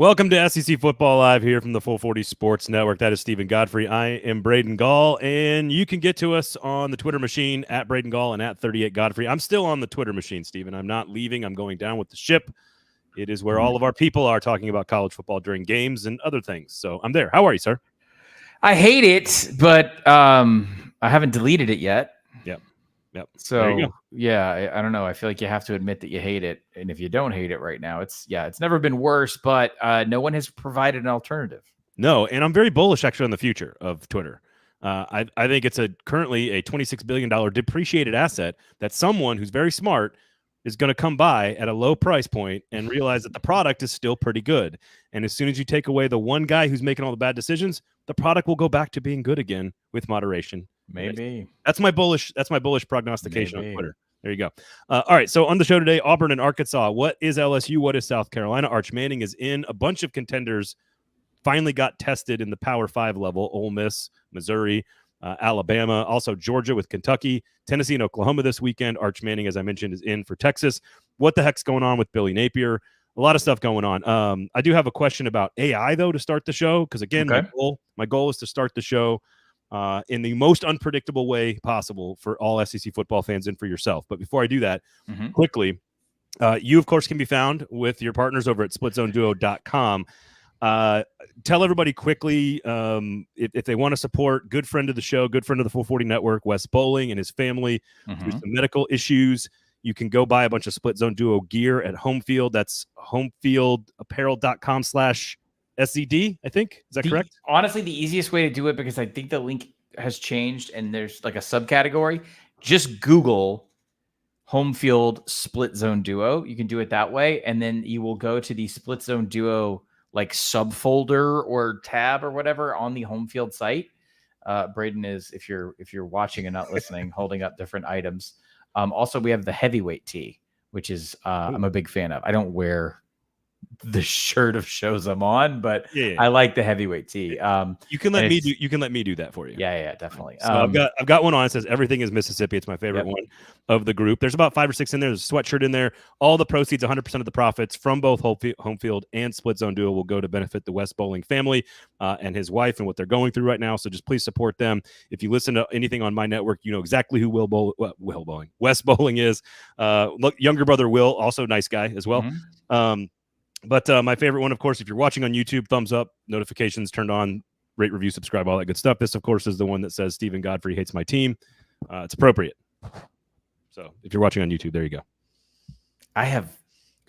Welcome to SEC Football Live here from the Full 40 Sports Network. That is Stephen Godfrey. I am Braden Gall, and you can get to us on the Twitter machine at Braden Gall and at 38 Godfrey. I'm still on the Twitter machine, Stephen. I'm not leaving. I'm going down with the ship. It is where all of our people are talking about college football during games and other things. So I'm there. How are you, sir? I hate it, but I haven't deleted it yet. Yep. So yeah, I don't know. I feel like you have to admit that you hate it, and if you don't hate it right now, it's never been worse. But no one has provided an alternative. No, and I'm very bullish actually on the future of Twitter. I think it's currently a $26 billion depreciated asset that someone who's very smart is going to come by at a low price point and realize that the product is still pretty good. And as soon as you take away the one guy who's making all the bad decisions, the product will go back to being good again with moderation. Maybe. That's my bullish prognostication on Twitter. There you go. All right. So on the show today, Auburn and Arkansas. What is LSU? What is South Carolina? Arch Manning is in. A bunch of contenders finally got tested in the Power 5 level. Ole Miss, Missouri, Alabama, also Georgia with Kentucky, Tennessee and Oklahoma this weekend. Arch Manning, as I mentioned, is in for Texas. What the heck's going on with Billy Napier? A lot of stuff going on. I do have a question about AI, though, to start the show, because, again, my goal is to start the show in the most unpredictable way possible for all SEC football fans and for yourself. But before I do that, quickly, you, of course, can be found with your partners over at splitzoneduo.com. Tell everybody quickly if they want to support good friend of the show, good friend of the Full 40 Network, Wes Bowling and his family through some medical issues. You can go buy a bunch of Split Zone Duo gear at Home Field. That's homefieldapparel.com/SZD, I think. Is that correct? Honestly, the easiest way to do it, because I think the link has changed and there's like a subcategory, just Google Home Field Split Zone Duo. You can do it that way. And then you will go to the Split Zone Duo like subfolder or tab or whatever on the Home Field site. Braden is, if you're watching and not listening, holding up different items. Also, we have the heavyweight tee, which is I'm a big fan of. I don't wear the shirt of shows I'm on, but I like the heavyweight tee. You can let me do that for you. Yeah, definitely. So I've got one on. It says everything is Mississippi. It's my favorite one of the group. There's about 5 or 6 in there. There's a sweatshirt in there. All the proceeds, 100% of the profits from both Home Field and Split Zone Duo will go to benefit the Wes Bowling family and his wife and what they're going through right now. So just please support them. If you listen to anything on my network, you know exactly who Wes Bowling is. Younger brother Will, also nice guy as well. But my favorite one, of course, if you're watching on YouTube, thumbs up, notifications turned on, rate, review, subscribe, all that good stuff. This, of course, is the one that says Stephen Godfrey hates my team. It's appropriate. So if you're watching on YouTube, there you go. I have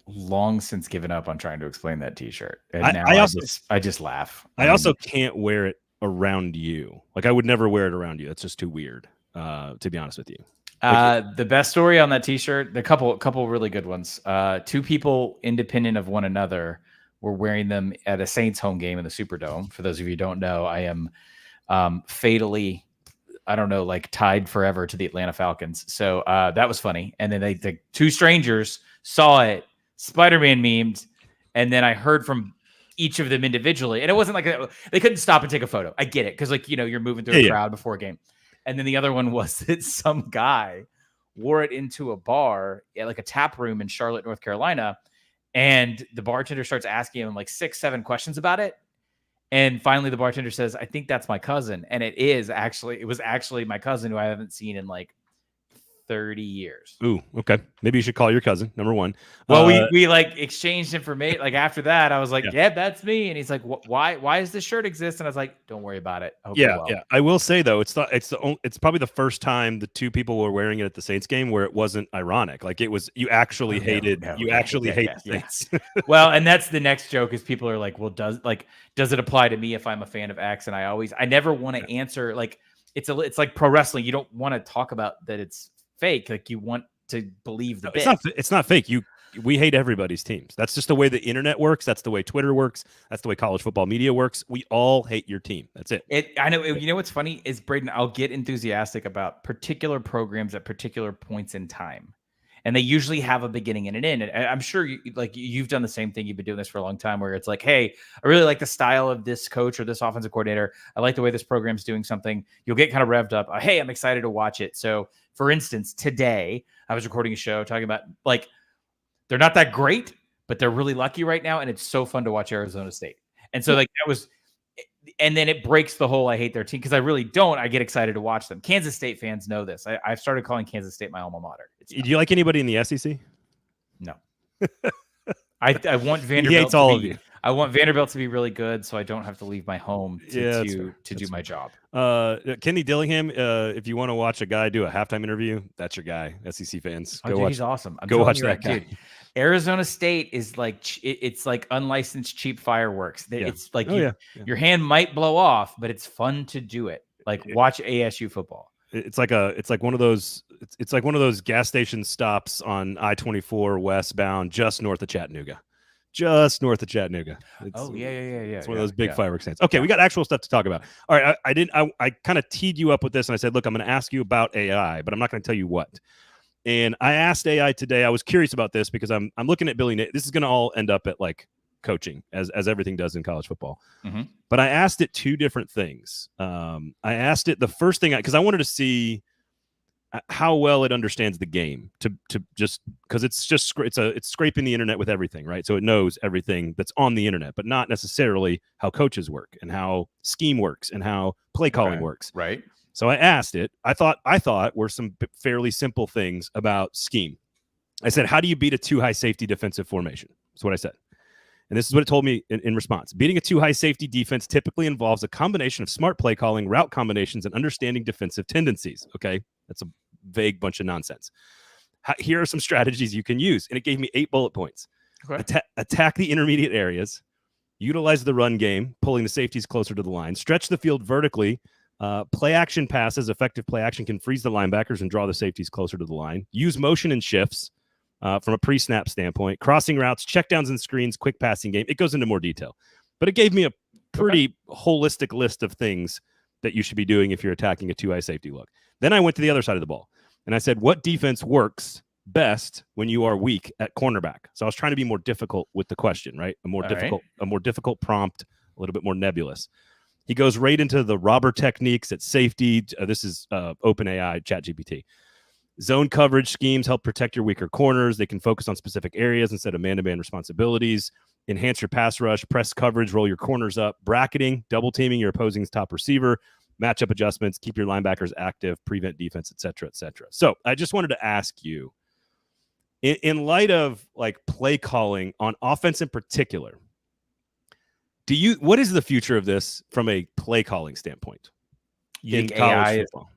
long since given up on trying to explain that T-shirt. And I just laugh. I also can't wear it around you. Like, I would never wear it around you. It's just too weird, to be honest with you. The best story on that T-shirt, the couple really good ones. 2 people independent of one another were wearing them at a Saints home game in the Superdome. For those of you who don't know, I am fatally, tied forever to the Atlanta Falcons. So that was funny. And then the 2 strangers saw it, Spider-Man memed, and then I heard from each of them individually. And it wasn't like they couldn't stop and take a photo. I get it, because you're moving through a crowd before a game. And then the other one was that some guy wore it into a bar, like a tap room in Charlotte, North Carolina. And the bartender starts asking him like 6-7 questions about it. And finally the bartender says, "I think that's my cousin." And it was actually my cousin, who I haven't seen in like 30 years. Ooh, okay. Maybe you should call your cousin, number one. Well, we like exchanged information. Like after that, I was like, yeah, that's me. And he's like, why does this shirt exist? And I was like, don't worry about it. Yeah. I will say though, it's probably the first time the 2 people were wearing it at the Saints game where it wasn't ironic. Like, it was, you actually hate the Saints. Well, and that's the next joke, is people are like, well, does it apply to me if I'm a fan of X? And I never want to answer, like, it's like pro wrestling. You don't want to talk about that it's fake. Like, you want to believe the bit. It's not fake. We hate everybody's teams. That's just the way the internet works. That's the way Twitter works. That's the way college football media works. We all hate your team. That's it. I know. You know what's funny is, Braden, I'll get enthusiastic about particular programs at particular points in time, and they usually have a beginning and an end. And I'm sure you've done the same thing. You've been doing this for a long time, where it's like, hey, I really like the style of this coach or this offensive coordinator. I like the way this program's doing something. You'll get kind of revved up. Hey, I'm excited to watch it. So, for instance, today I was recording a show talking about, like, they're not that great, but but they're really lucky right now, and it's so fun to watch Arizona State. And so like that was, and then it breaks the whole I hate their team because I really don't. I get excited to watch them. Kansas State fans know this. I've started calling Kansas State my alma mater. Do you like anybody in the SEC? No. I want Vanderbilt. He hates all of you. I want Vanderbilt to be really good, so I don't have to leave my home to do my job. Kenny Dillingham, if you want to watch a guy do a halftime interview, that's your guy. SEC fans, he's awesome. Go watch that guy. Dude, Arizona State is like it's like unlicensed cheap fireworks. It's like your hand might blow off, but it's fun to do it. Like watch ASU football. It's like one of those gas station stops on I-24 westbound, just north of Chattanooga. It's one of those big fireworks stands. Okay, we got actual stuff to talk about. All right, I kind of teed you up with this, and I said, look, I'm going to ask you about AI, but I'm not going to tell you what. And I asked AI today. I was curious about this because I'm looking at Billy Napier. This is going to all end up at like coaching, as everything does in college football. Mm-hmm. But I asked it two different things. I asked it the first thing because I wanted to see how well it understands the game to just because it's scraping the internet with everything, right? So it knows everything that's on the internet, but not necessarily how coaches work and how scheme works and how play calling works. Right. So I asked it, I thought were some fairly simple things about scheme. I said, how do you beat a too high safety defensive formation? That's what I said. And this is what it told me in response. Beating a too high safety defense typically involves a combination of smart play calling, route combinations, and understanding defensive tendencies. Okay. That's a vague bunch of nonsense. Here are some strategies you can use. And it gave me 8 bullet points. Okay. Attack the intermediate areas, utilize the run game, pulling the safeties closer to the line, stretch the field vertically, play action passes. Effective play action can freeze the linebackers and draw the safeties closer to the line. Use motion and shifts from a pre-snap standpoint, crossing routes, checkdowns and screens, quick passing game. It goes into more detail. But it gave me a pretty holistic list of things that you should be doing if you're attacking a too high safety look. Then I went to the other side of the ball and I said, what defense works best when you are weak at cornerback? So I was trying to be more difficult with the question, right? A more difficult prompt, a little bit more nebulous. He goes right into the robber techniques at safety. This is OpenAI, ChatGPT. Zone coverage schemes help protect your weaker corners. They can focus on specific areas instead of man-to-man responsibilities. Enhance your pass rush, press coverage, roll your corners up, bracketing, double teaming your opposing's top receiver, matchup adjustments, keep your linebackers active, prevent defense, et cetera, et cetera. So I just wanted to ask you, in light of like play calling on offense in particular, what is the future of this from a play calling standpoint? You think AI football?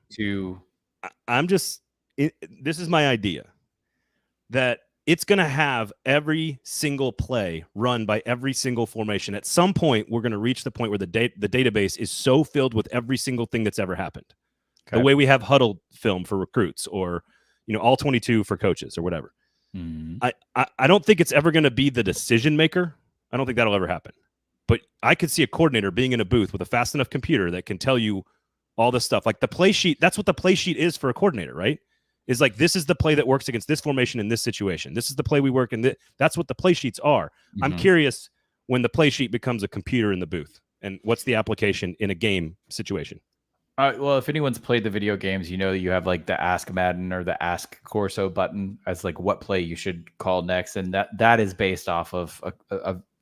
This is my idea that it's going to have every single play run by every single formation. At some point, we're going to reach the point where the database is so filled with every single thing that's ever happened. Okay. The way we have huddle film for recruits or, all 22 for coaches or whatever. Mm-hmm. I don't think it's ever going to be the decision maker. I don't think that'll ever happen. But I could see a coordinator being in a booth with a fast enough computer that can tell you all this stuff. Like the play sheet, that's what the play sheet is for a coordinator, right? Is like, this is the play that works against this formation in this situation. This is the play we work in. That's what the play sheets are. Mm-hmm. I'm curious when the play sheet becomes a computer in the booth and what's the application in a game situation. Well, if anyone's played the video games, you have like the Ask Madden or the Ask Corso button as like what play you should call next. And that is based off of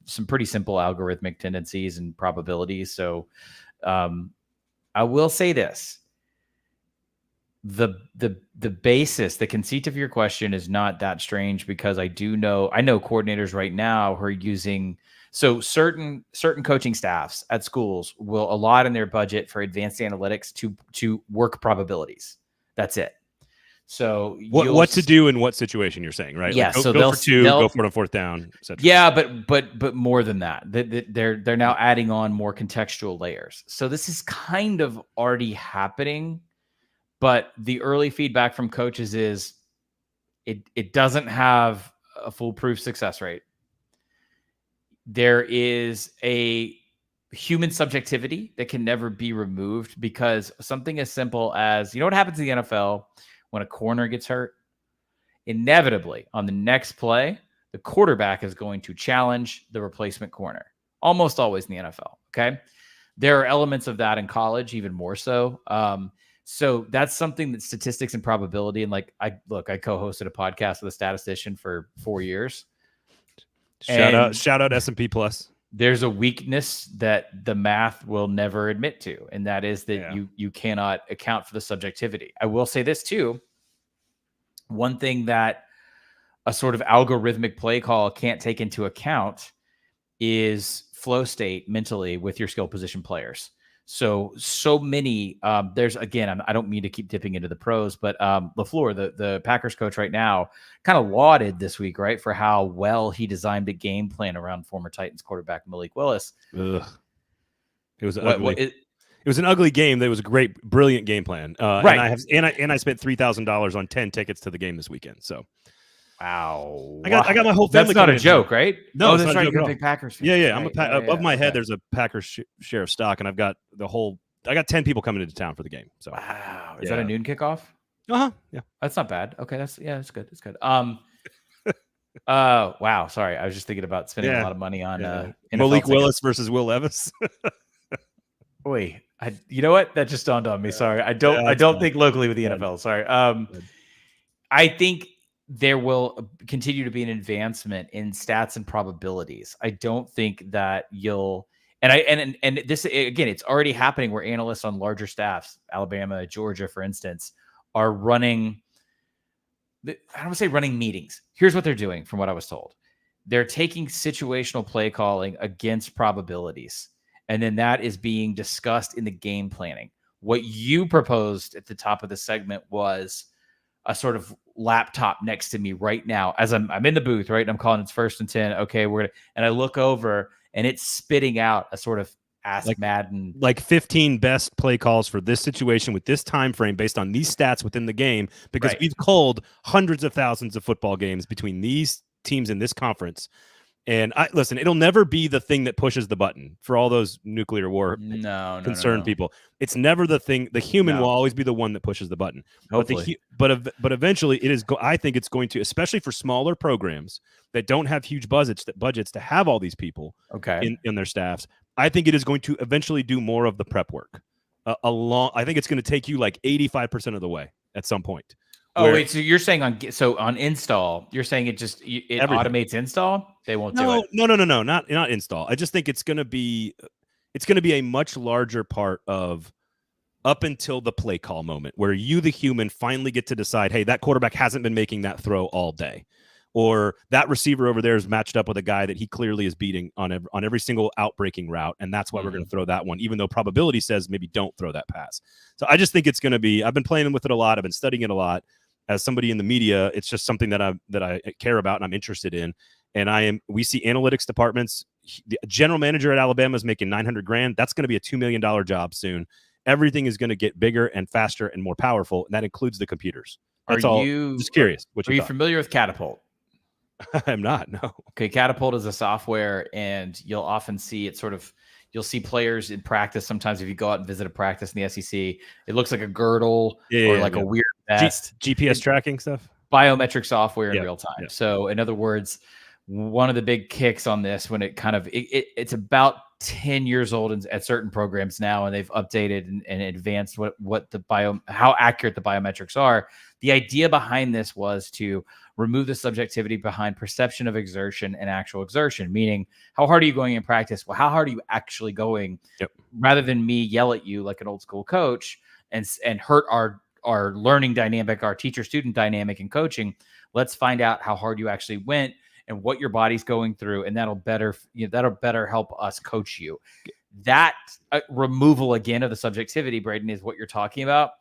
some pretty simple algorithmic tendencies and probabilities. So I will say this. The basis, the conceit of your question is not that strange because I know coordinators right now who are using, so certain coaching staffs at schools will allot in their budget for advanced analytics to work probabilities. That's it. So what to do in what situation you're saying, right? Yeah. Like so go for 2, go for it on 4th down. Yeah. But more than that, they're now adding on more contextual layers. So this is kind of already happening. But the early feedback from coaches is it doesn't have a foolproof success rate. There is a human subjectivity that can never be removed because something as simple as, what happens in the NFL when a corner gets hurt? Inevitably, on the next play, the quarterback is going to challenge the replacement corner. Almost always in the NFL, okay? There are elements of that in college, even more so. So that's something that statistics and probability, and I co-hosted a podcast with a statistician for 4 years. Shout out S&P Plus. There's a weakness that the math will never admit to, and that is that you cannot account for the subjectivity. I will say this too. One thing that a sort of algorithmic play call can't take into account is flow state mentally with your skill position players. So many, there's, again, I don't mean to keep dipping into the pros, but LaFleur, the Packers coach right now, kind of lauded this week, right, for how well he designed a game plan around former Titans quarterback Malik Willis. Ugh. It was ugly. It was an ugly game. That was a brilliant game plan. Right. And I spent $3,000 on 10 tickets to the game this weekend. So. Wow. I got my whole family. That's not a joke, right? No, that's right. You're a big Packers fan. Yeah. I'm above my head. There's a Packers share of stock, and I've got I got 10 people coming into town for the game. So wow. Is that a noon kickoff? Yeah. That's not bad. Okay. It's good. It's good. Wow. Sorry. I was just thinking about spending a lot of money on Malik Willis versus Will Levis. Wait, you know what? That just dawned on me. Sorry. I don't think locally with the NFL. Sorry. I think there will continue to be an advancement in stats and probabilities. I don't think that you'll, and this, again, it's already happening where analysts on larger staffs, Alabama, Georgia, for instance, are running, I don't want to say running meetings. Here's what they're doing from what I was told. They're taking situational play calling against probabilities. And then that is being discussed in the game planning. What you proposed at the top of the segment was a sort of laptop next to me right now as I'm in the booth, right? And I'm calling it's 1st and 10. Okay, and I look over and it's spitting out a sort of Ask Madden, like 15 best play calls for this situation with this time frame based on these stats within the game, because we've called hundreds of thousands of football games between these teams in this conference. And listen, it'll never be the thing that pushes the button for all those nuclear war concerned people. It's never the thing. The human will always be the one that pushes the button. Hopefully. But eventually it is. I think it's going to, especially for smaller programs that don't have huge budgets to have all these people in their staffs. I think it is going to eventually do more of the prep work. I think it's going to take you like 85% of the way at some point. Oh, wait, so you're saying on install, you're saying it automates install? They won't do it. No, not install. I just think it's going to be a much larger part of up until the play call moment where you, the human, finally get to decide, hey, that quarterback hasn't been making that throw all day. Or that receiver over there is matched up with a guy that he clearly is beating on every single outbreaking route, and that's why we're going to throw that one, even though probability says maybe don't throw that pass. So I just think it's going to be – I've been playing with it a lot. I've been studying it a lot. As somebody in the media, it's just something that I care about and I'm interested in. And we see analytics departments. The general manager at Alabama is making $900,000. That's going to be a $2 million job soon. Everything is going to get bigger and faster and more powerful, and that includes the computers. That's all. Just curious. Are you familiar with Catapult? I'm not. No. Okay, Catapult is a software, and you'll often see it you'll see players in practice. Sometimes if you go out and visit a practice in the SEC, it looks like a girdle or a weird vest. GPS tracking stuff? Biometric software in real time. Yeah. So in other words, one of the big kicks on this, when it's about 10 years old at certain programs now, and they've updated and advanced how accurate the biometrics are. The idea behind this was to remove the subjectivity behind perception of exertion and actual exertion, meaning how hard are you going in practice? Well, how hard are you actually going? Yep. Rather than me yell at you like an old school coach and hurt our learning dynamic, our teacher-student dynamic in coaching, let's find out how hard you actually went and what your body's going through, and that'll better help us coach you. That removal again of the subjectivity, Braden, is what you're talking about.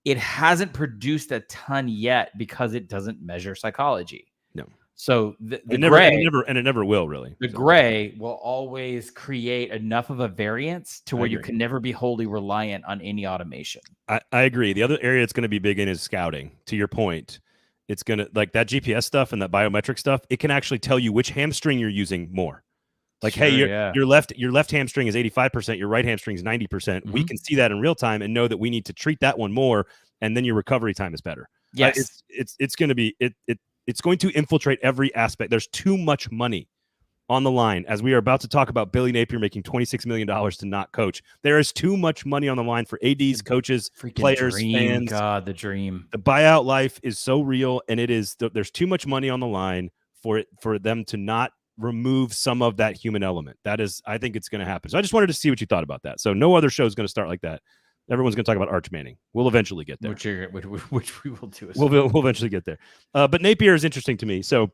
It hasn't produced a ton yet because it doesn't measure psychology. No. So it never will really. The gray will always create enough of a variance to where you can never be wholly reliant on any automation. I agree. The other area it's going to be big in is scouting. To your point, it's going to, like that GPS stuff and that biometric stuff, it can actually tell you which hamstring you're using more. Like, sure, hey, your left hamstring is 85%, your right hamstring is 90%. Mm-hmm. We can see that in real time and know that we need to treat that one more, and then your recovery time is better. Yes, it's going to be it's going to infiltrate every aspect. There's too much money on the line, as we are about to talk about Billy Napier making $26 million to not coach. There is too much money on the line for ADs, coaches, players, fans. God, the dream. The buyout life is so real, and there's too much money on the line for them to not remove some of that human element. I think it's going to happen. So I just wanted to see what you thought about that. So no other show is going to start like that. Everyone's going to talk about Arch Manning. We'll eventually get there. Which we will do. We'll eventually get there. But Napier is interesting to me. So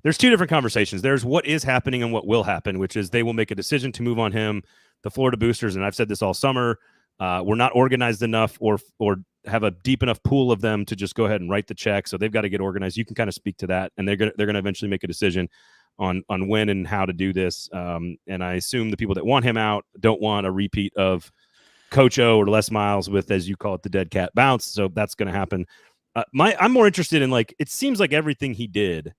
there's two different conversations. There's what is happening and what will happen, which is they will make a decision to move on him. The Florida boosters, and I've said this all summer, we're not organized enough or have a deep enough pool of them to just go ahead and write the check. So they've got to get organized. You can kind of speak to that, and they're going to eventually make a decision on when and how to do this. And I assume the people that want him out don't want a repeat of Coach O or Les Miles with, as you call it, the dead cat bounce. So that's going to happen. I'm more interested in, like, it seems like everything he did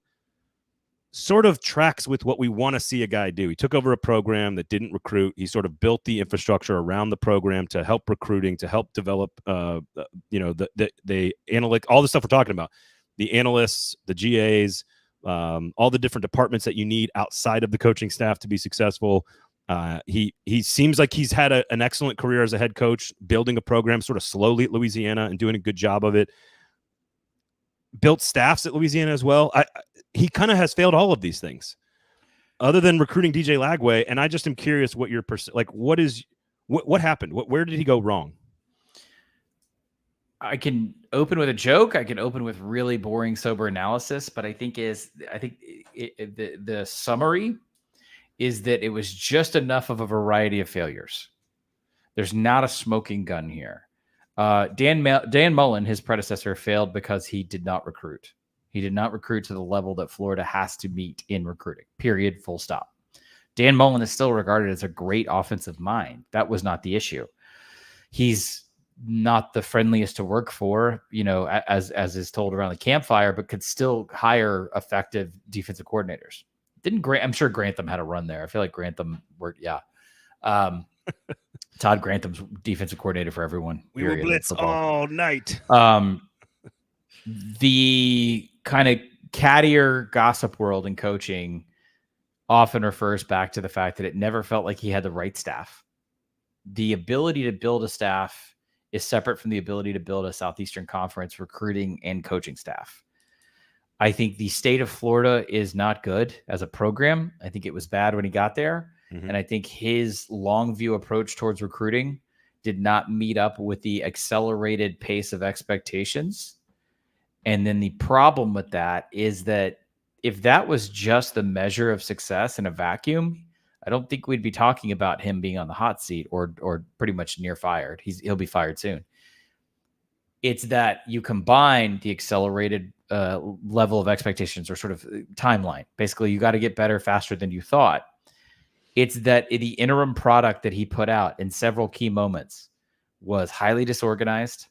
sort of tracks with what we want to see a guy do. He took over a program that didn't recruit. He sort of built the infrastructure around the program to help recruiting, to help develop, the analytic, all the stuff we're talking about, the analysts, the GAs, all the different departments that you need outside of the coaching staff to be successful. He seems like he's had an excellent career as a head coach, building a program sort of slowly at Louisiana and doing a good job of it. Built staffs at Louisiana as well. He kind of has failed all of these things other than recruiting DJ Lagway. And I just am curious what your what happened? Where did he go wrong? I can open with a joke. I can open with really boring, sober analysis, but I think the summary is that it was just enough of a variety of failures. There's not a smoking gun here. Dan Mullen, his predecessor, failed because he did not recruit. He did not recruit to the level that Florida has to meet in recruiting, period, full stop. Dan Mullen is still regarded as a great offensive mind. That was not the issue. He's not the friendliest to work for, as is told around the campfire, but could still hire effective defensive coordinators. I'm sure Grantham had a run there. I feel like Grantham worked, yeah. Todd Grantham's defensive coordinator for everyone. We will blitz all night. The kind of cattier gossip world in coaching often refers back to the fact that it never felt like he had the right staff. The ability to build a staff is separate from the ability to build a Southeastern Conference recruiting and coaching staff. I think the state of Florida is not good as a program. I think it was bad when he got there. Mm-hmm. And I think his long view approach towards recruiting did not meet up with the accelerated pace of expectations. And then the problem with that is that if that was just the measure of success in a vacuum, I don't think we'd be talking about him being on the hot seat or pretty much near fired. He'll be fired soon. It's that you combine the accelerated level of expectations or sort of timeline. Basically, you got to get better faster than you thought. It's that the interim product that he put out in several key moments was highly disorganized,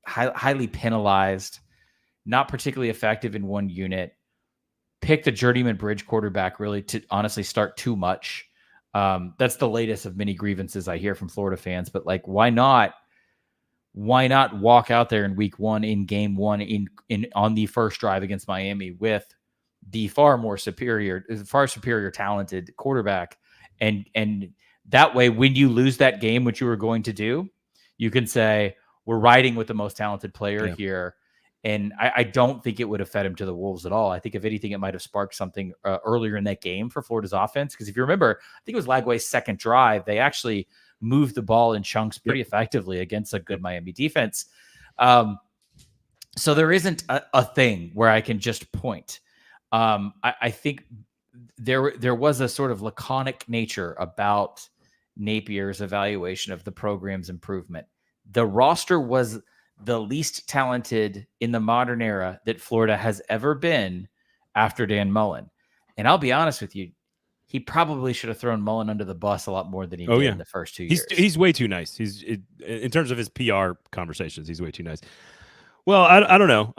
highly penalized, not particularly effective in one unit, picked a journeyman bridge quarterback really to honestly start too much. That's the latest of many grievances I hear from Florida fans, but like, why not walk out there in week one, in game one, in on the first drive against Miami with the far superior talented quarterback. And that way, when you lose that game, which you were going to do, you can say, we're riding with the most talented player here. And I don't think it would have fed him to the wolves at all. I think if anything, it might have sparked something earlier in that game for Florida's offense. Because if you remember, I think it was Lagway's second drive. They actually moved the ball in chunks pretty effectively against a good Miami defense. So there isn't a thing where I can just point. I think there was a sort of laconic nature about Napier's evaluation of the program's improvement. The roster was the least talented in the modern era that Florida has ever been after Dan Mullen. And I'll be honest with you, he probably should have thrown Mullen under the bus a lot more than he did in the first 2 years. He's way too nice. In terms of his PR conversations, he's way too nice. Well, I don't know.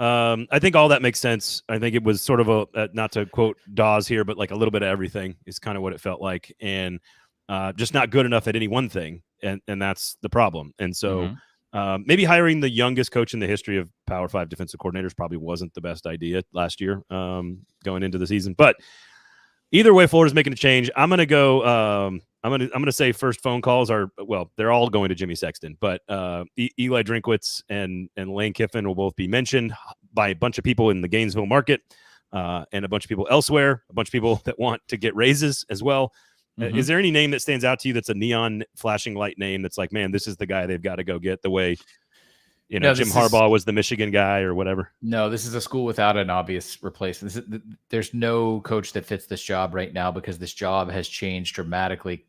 I think all that makes sense. I think it was sort of a not to quote Dawes here, but like a little bit of everything is kind of what it felt like, and just not good enough at any one thing, and that's the problem. And so maybe hiring the youngest coach in the history of Power 5 defensive coordinators probably wasn't the best idea last year going into the season. But either way, Florida's making a change. I'm gonna go. I'm gonna say first phone calls are, well, they're all going to Jimmy Sexton, but Eli Drinkwitz and Lane Kiffin will both be mentioned by a bunch of people in the Gainesville market. and a bunch of people elsewhere, a bunch of people that want to get raises as well. Is there any name that stands out to you that's a neon flashing light name that's like, man, this is the guy they've got to go get, the way Jim Harbaugh was the Michigan guy or whatever? No, this is a school without an obvious replacement. There's no coach that fits this job right now because this job has changed dramatically.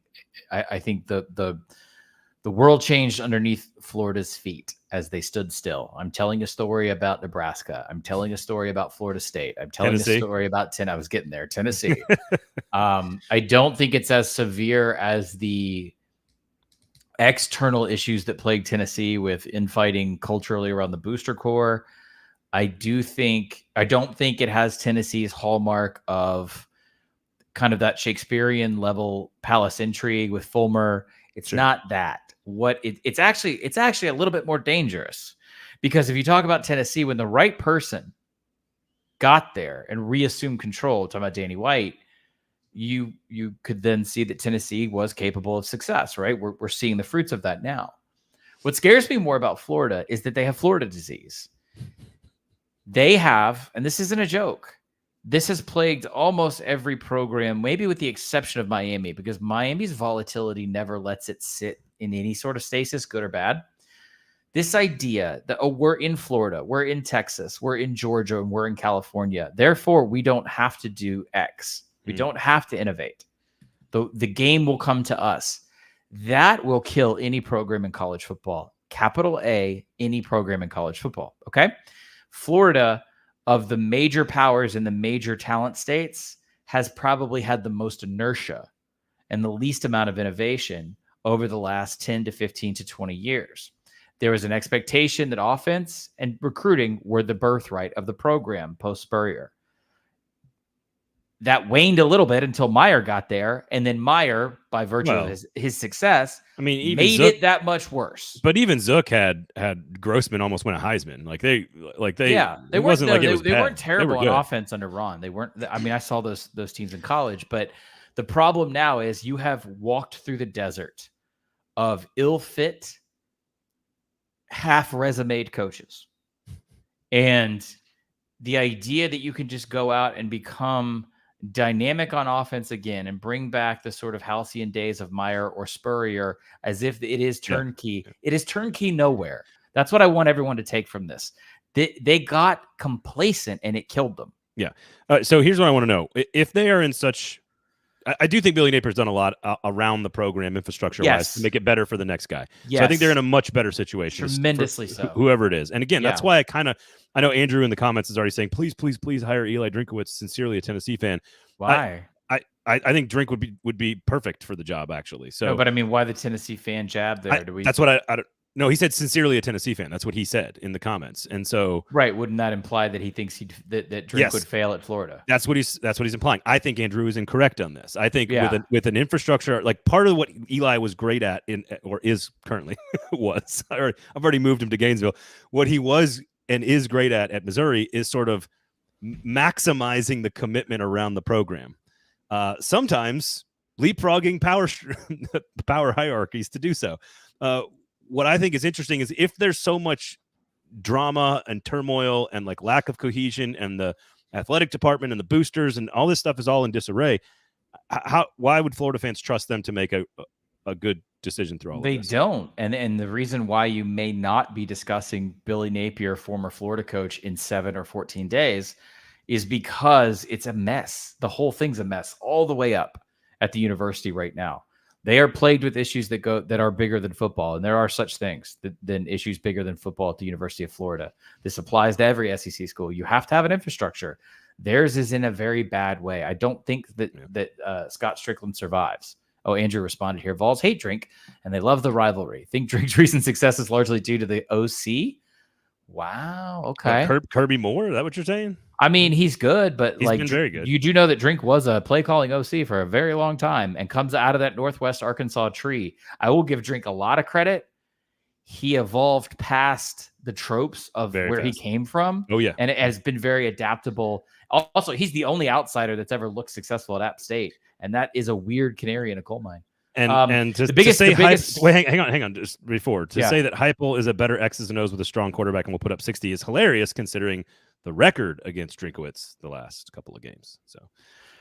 I think the world changed underneath Florida's feet as they stood still. I'm telling a story about Nebraska. I'm telling a story about Florida State. I'm telling a story about I was getting there, Tennessee. I don't think it's as severe as the external issues that plague Tennessee with infighting culturally around the booster core. I don't think it has Tennessee's hallmark of kind of that Shakespearean level palace intrigue with Fulmer. It's not that. It's actually a little bit more dangerous, because if you talk about Tennessee, when the right person got there and reassumed control, talking about Danny White, you could then see that Tennessee was capable of success, right? We're seeing the fruits of that now. What scares me more about Florida is that they have Florida disease. They have, and this isn't a joke, this has plagued almost every program, maybe with the exception of Miami, because Miami's volatility never lets it sit in any sort of stasis, good or bad. This idea that, we're in Florida, we're in Texas, we're in Georgia, and we're in California, therefore we don't have to do X. We don't have to innovate. The game will come to us. That will kill any program in college football. Capital A, any program in college football. Okay? Florida, of the major powers in the major talent states, has probably had the most inertia and the least amount of innovation over the last 10 to 15 to 20 years. There was an expectation that offense and recruiting were the birthright of the program post Spurrier. That waned a little bit until Meyer got there, and then Meyer, by virtue of his success, even made it that much worse. But even Zook had Grossman almost win a Heisman. They weren't terrible on offense under Ron. They weren't. I mean, I saw those teams in college, but the problem now is you have walked through the desert of ill-fit, half-resumed coaches, and the idea that you can just go out and become dynamic on offense again and bring back the sort of halcyon days of Meyer or Spurrier as if it is turnkey. Yeah. It is turnkey nowhere. That's what I want everyone to take from this. They got complacent and it killed them. Yeah. So here's what I want to know. If they are in such, I do think Billy Napier's done a lot around the program infrastructure-wise to make it better for the next guy. Yes. So I think they're in a much better situation. Tremendously so. Whoever it is. And again, that's why I know Andrew in the comments is already saying, please hire Eli Drinkowitz, sincerely a Tennessee fan. Why? I think Drink would be perfect for the job, actually. So, no, but I mean, why the Tennessee fan jab there? That's what I don't. No, he said sincerely a Tennessee fan. That's what he said in the comments. And so, right, wouldn't that imply that he thinks that Drink would fail at Florida? That's what he's implying. I think Andrew is incorrect on this. I think with an infrastructure, like part of what Eli was great at or is currently I've already moved him to Gainesville. What he was and is great at Missouri is sort of maximizing the commitment around the program. Sometimes leapfrogging power hierarchies to do so. What I think is interesting is if there's so much drama and turmoil and like lack of cohesion and the athletic department and the boosters and all this stuff is all in disarray, why would Florida fans trust them to make a good decision through all of this? They don't. And the reason why you may not be discussing Billy Napier, former Florida coach, in 7 or 14 days is because it's a mess. The whole thing's a mess all the way up at the university right now. They are plagued with issues that are bigger than football, and there are such things than issues bigger than football at the University of Florida. This applies to every SEC school. You have to have an infrastructure. Theirs is in a very bad way. I don't think that Scott Strickland survives. Oh, Andrew responded here. Vols hate Drink, and they love the rivalry. Think Drink's recent success is largely due to the OC? Wow. Okay. Kirby Moore? Is that what you're saying? I mean, he's good, but he's been very good. You do know that Drink was a play calling OC for a very long time and comes out of that Northwest Arkansas tree. I will give Drink a lot of credit. He evolved past the tropes of where he came from. Oh, yeah. And it has been very adaptable. Also, he's the only outsider that's ever looked successful at App State. And that is a weird canary in a coal mine. And to say hang on, just before say that Heupel is a better X's and O's with a strong quarterback and will put up 60 is hilarious considering the record against Drinkwitz the last couple of games. So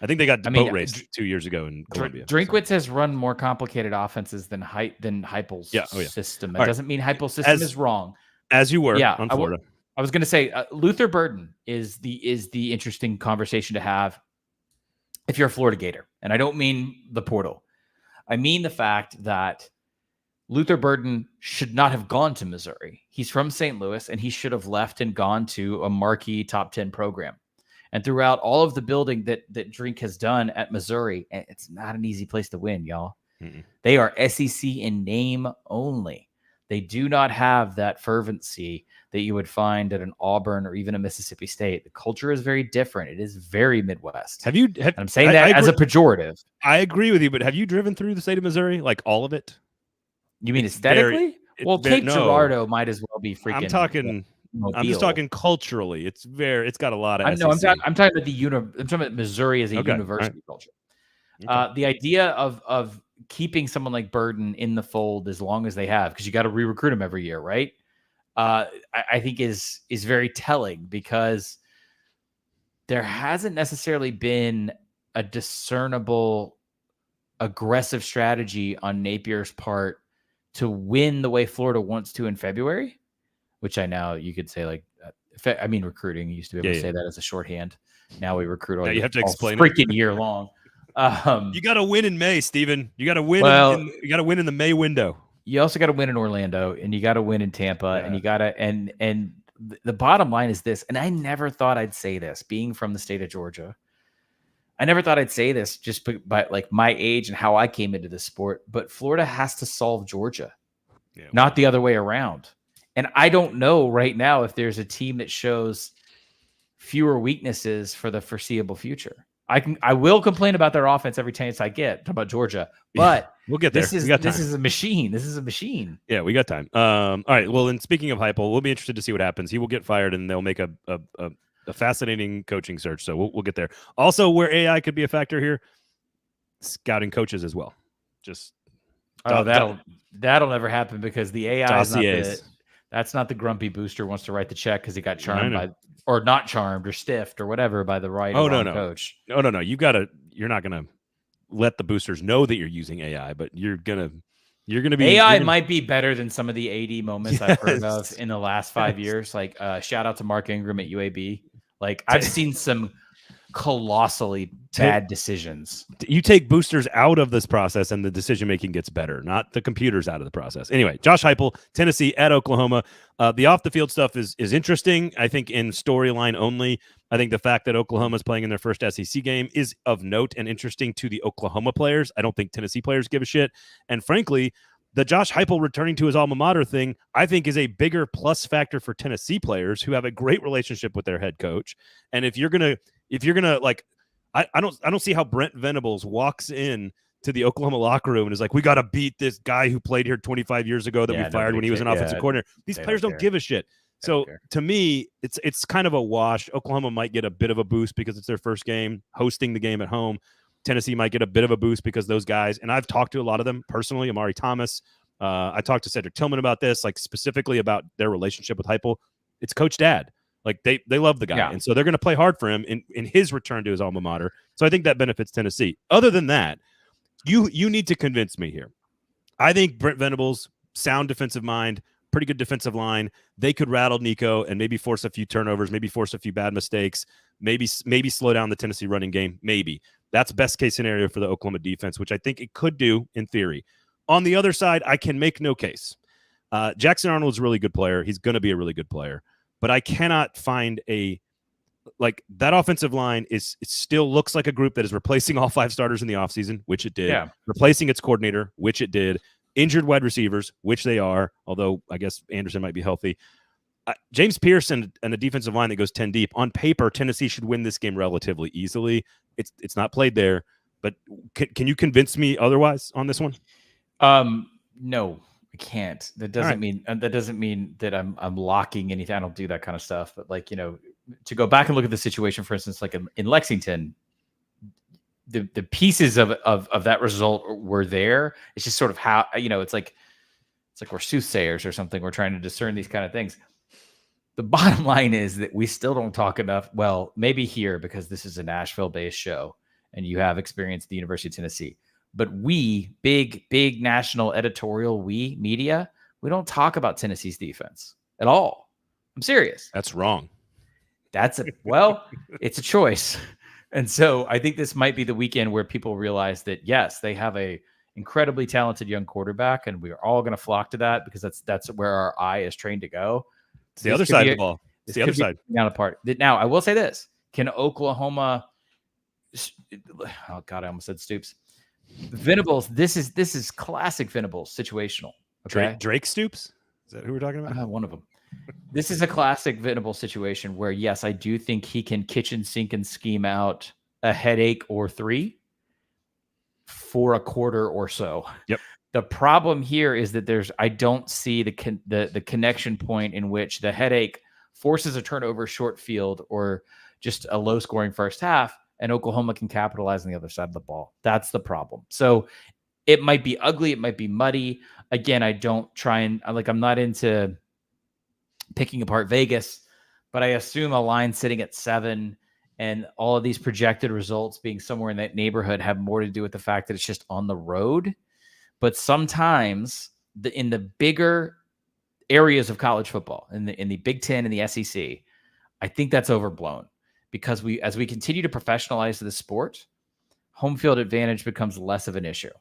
I think they got boat raced 2 years ago in Columbia. Drinkwitz has run more complicated offenses than Heupel's system. It doesn't mean Heupel's system is wrong. As you were on Florida. I was going to say Luther Burden is the interesting conversation to have if you're a Florida Gator. And I don't mean the portal. I mean the fact that Luther Burden should not have gone to Missouri. He's from St. Louis, and he should have left and gone to a marquee top 10 program. And throughout all of the building that Drink has done at Missouri, it's not an easy place to win, y'all. Mm-mm. They are SEC in name only. They do not have that fervency that you would find at an Auburn or even a Mississippi State. The culture is very different. It is very Midwest. I'm saying that as a pejorative. I agree with you, but have you driven through the state of Missouri? Like all of it? You mean aesthetically? Cape Girardeau might as well be freaking. I'm just talking culturally. It's got a lot of. I'm talking about Missouri as a university culture. Okay. The idea of keeping someone like Burden in the fold as long as they have, because you got to re-recruit him every year, right? I think is very telling, because there hasn't necessarily been a discernible aggressive strategy on Napier's part to win the way Florida wants to in February, which I know you could say recruiting. You used to be able to say that as a shorthand. Now we recruit all you have to explain freaking year long. You got to win in May, Steven. You got to win. You got to win in the May window. You also got to win in Orlando, and you got to win in Tampa, and you got to and the bottom line is this. And I never thought I'd say this, being from the state of Georgia. I never thought I'd say this just by like my age and how I came into the sport. But Florida has to solve Georgia, not the other way around. And I don't know right now if there's a team that shows fewer weaknesses for the foreseeable future. I will complain about their offense every chance I get. Talk about Georgia, but we'll get there. This is a machine. This is a machine. Yeah, we got time. All right. Well, and speaking of Heupel, we'll be interested to see what happens. He will get fired, and they'll make a fascinating coaching search. So we'll get there. Also, where AI could be a factor here, scouting coaches as well. Just that'll never happen, because the AI is that's not the grumpy booster who wants to write the check because he got charmed by, or not charmed or stiffed or whatever by the right coach. No. You're not gonna let the boosters know that you're using AI, but you're gonna be AI might be better than some of the AD moments I've heard of in the last 5 years. Like shout out to Mark Ingram at UAB. Like I've seen some colossally bad decisions. You take boosters out of this process and the decision making gets better, not the computers out of the process. Anyway, Josh Heupel, Tennessee at Oklahoma. The off the field stuff is interesting. I think in storyline only. I think the fact that Oklahoma is playing in their first SEC game is of note and interesting to the Oklahoma players. I don't think Tennessee players give a shit. And frankly, the Josh Heupel returning to his alma mater thing, I think, is a bigger plus factor for Tennessee players who have a great relationship with their head coach. And if you're gonna like, I don't see how Brent Venables walks in to the Oklahoma locker room and is like, we got to beat this guy who played here 25 years ago that we fired when he was an offensive coordinator. These players don't give a shit. So to me, it's kind of a wash. Oklahoma might get a bit of a boost because it's their first game hosting the game at home. Tennessee might get a bit of a boost because those guys, and I've talked to a lot of them personally, Amari Thomas. I talked to Cedric Tillman about this, like specifically about their relationship with Heupel. It's Coach Dad. Like they love the guy. And so they're going to play hard for him in his return to his alma mater. So I think that benefits Tennessee. Other than that, you need to convince me here. I think Brent Venables, sound defensive mind, pretty good defensive line. They could rattle Nico and maybe force a few turnovers, maybe force a few bad mistakes, maybe slow down the Tennessee running game. Maybe. That's best case scenario for the Oklahoma defense, which I think it could do in theory. On the other side, I can make no case. Jackson Arnold's a really good player. He's going to be a really good player. But I cannot find that offensive line it still looks like a group that is replacing all 5 starters in the offseason, which it did. Yeah. Replacing its coordinator, which it did. Injured wide receivers, which they are, although I guess Anderson might be healthy. James Pierce and a defensive line that goes 10 deep. On paper, Tennessee should win this game relatively easily. It's not played there, but can you convince me otherwise on this one? No, I can't. That doesn't mean that I'm locking anything. I don't do that kind of stuff. But to go back and look at the situation, for instance, like in Lexington, the pieces of that result were there. It's just sort of how it's like we're soothsayers or something. We're trying to discern these kind of things. The bottom line is that we still don't talk enough. Well, maybe here because this is a Nashville-based show and you have experience at the University of Tennessee. But we, big national editorial, media, we don't talk about Tennessee's defense at all. I'm serious. That's wrong. It's a choice. And so I think this might be the weekend where people realize that, yes, they have a incredibly talented young quarterback, and we're all going to flock to that because that's where our eye is trained to go. It's the other side of the ball. It's the other side. Down apart. Now, I will say this. Can Oklahoma oh God, I almost said Stoops. Venables, this is classic Venables situational. Okay. Drake Stoops? Is that who we're talking about? One of them. This is a classic Venables situation where, yes, I do think he can kitchen sink and scheme out a headache or three for a quarter or so. Yep. The problem here is that I don't see the connection point in which the headache forces a turnover short field or just a low scoring first half, and Oklahoma can capitalize on the other side of the ball. That's the problem. So it might be ugly. It might be muddy. Again, I don't try and I'm not into picking apart Vegas, but I assume a line sitting at 7 and all of these projected results being somewhere in that neighborhood have more to do with the fact that it's just on the road. But sometimes in the bigger areas of college football, in the Big Ten and the SEC, I think that's overblown because as we continue to professionalize the sport, home field advantage becomes less of an issue.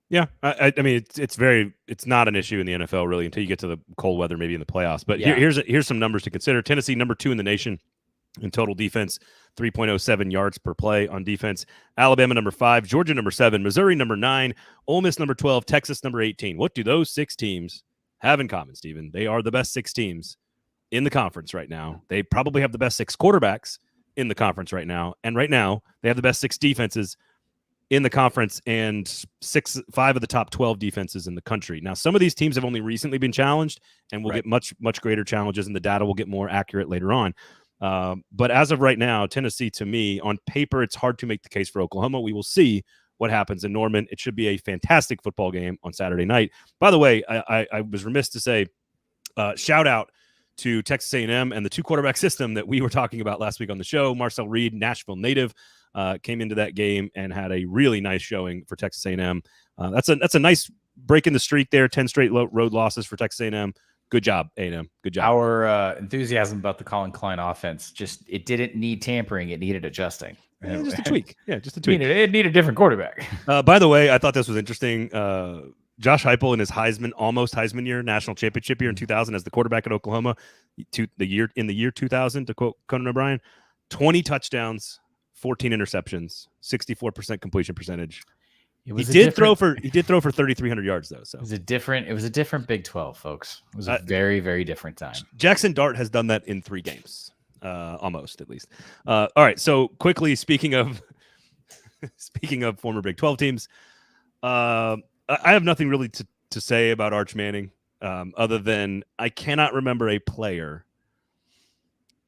Yeah, I mean, it's not an issue in the NFL really until you get to the cold weather, maybe in the playoffs. But here's some numbers to consider. Tennessee, number 2 in the nation in total defense, 3.07 yards per play on defense. Alabama, number 5. Georgia, number 7. Missouri, number 9. Ole Miss, number 12. Texas, number 18. What do those 6 teams have in common, Stephen? They are the best 6 teams in the conference right now. They probably have the best 6 quarterbacks in the conference right now. And right now, they have the best 6 defenses in the conference and 5 of the top 12 defenses in the country. Now, some of these teams have only recently been challenged and will get much greater challenges, and the data will get more accurate later on. But as of right now, Tennessee, to me, on paper, it's hard to make the case for Oklahoma. We will see what happens in Norman. It should be a fantastic football game on Saturday night. By the way, I was remiss to say, shout out to Texas A&M and the 2-quarterback system that we were talking about last week on the show. Marcel Reed, Nashville native, came into that game and had a really nice showing for Texas A&M. That's a nice break in the streak there. 10 straight road losses for Texas A&M. Good job, A&M. Good job. Our enthusiasm about the Colin Klein offense, it didn't need tampering. It needed adjusting. Yeah, just a tweak. Yeah, just a tweak. It needed a different quarterback. By the way, I thought this was interesting. Josh Heupel in his almost Heisman year, national championship year in 2000 as the quarterback at Oklahoma, in the year 2000, to quote Conan O'Brien, 20 touchdowns, 14 interceptions, 64% completion percentage. He did throw for 3,300 yards though. So it was a different Big 12, folks. It was a very, very different time. Jackson Dart has done that in 3 games, almost at least. All right. So quickly, speaking of former Big 12 teams, I have nothing really to say about Arch Manning, other than I cannot remember a player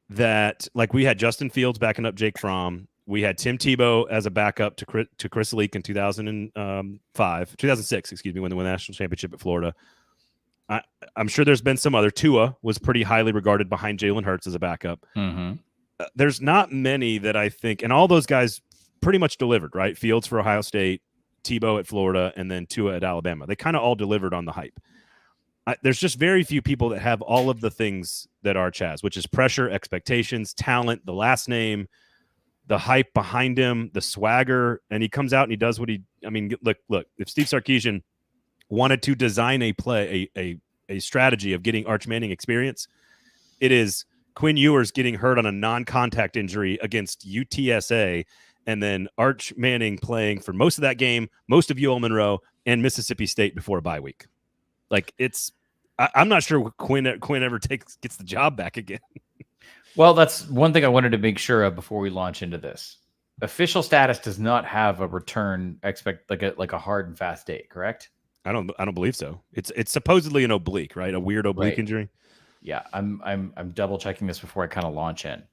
that, like, we had Justin Fields backing up Jake Fromm. We had Tim Tebow as a backup to Chris Leak in 2006, excuse me, when they won the national championship at Florida. I'm sure there's been some other. Tua was pretty highly regarded behind Jalen Hurts as a backup. Mm-hmm. There's not many that I think, and all those guys pretty much delivered, right? Fields for Ohio State, Tebow at Florida, and then Tua at Alabama. They kind of all delivered on the hype. There's just very few people that have all of the things that Arch has, which is pressure, expectations, talent, the last name, the hype behind him, the swagger, and he comes out and he does what look, if Steve Sarkisian wanted to design a play, a strategy of getting Arch Manning experience, it is Quinn Ewers getting hurt on a non-contact injury against UTSA, and then Arch Manning playing for most of that game, most of UL Monroe, and Mississippi State before a bye week. Like, I'm not sure Quinn ever gets the job back again. Well, that's one thing I wanted to make sure of before we launch into this. Official status does not have a return like a hard and fast date, correct? I don't believe so. It's supposedly an oblique, right? A weird oblique injury. Yeah, I'm double checking this before I kind of launch in.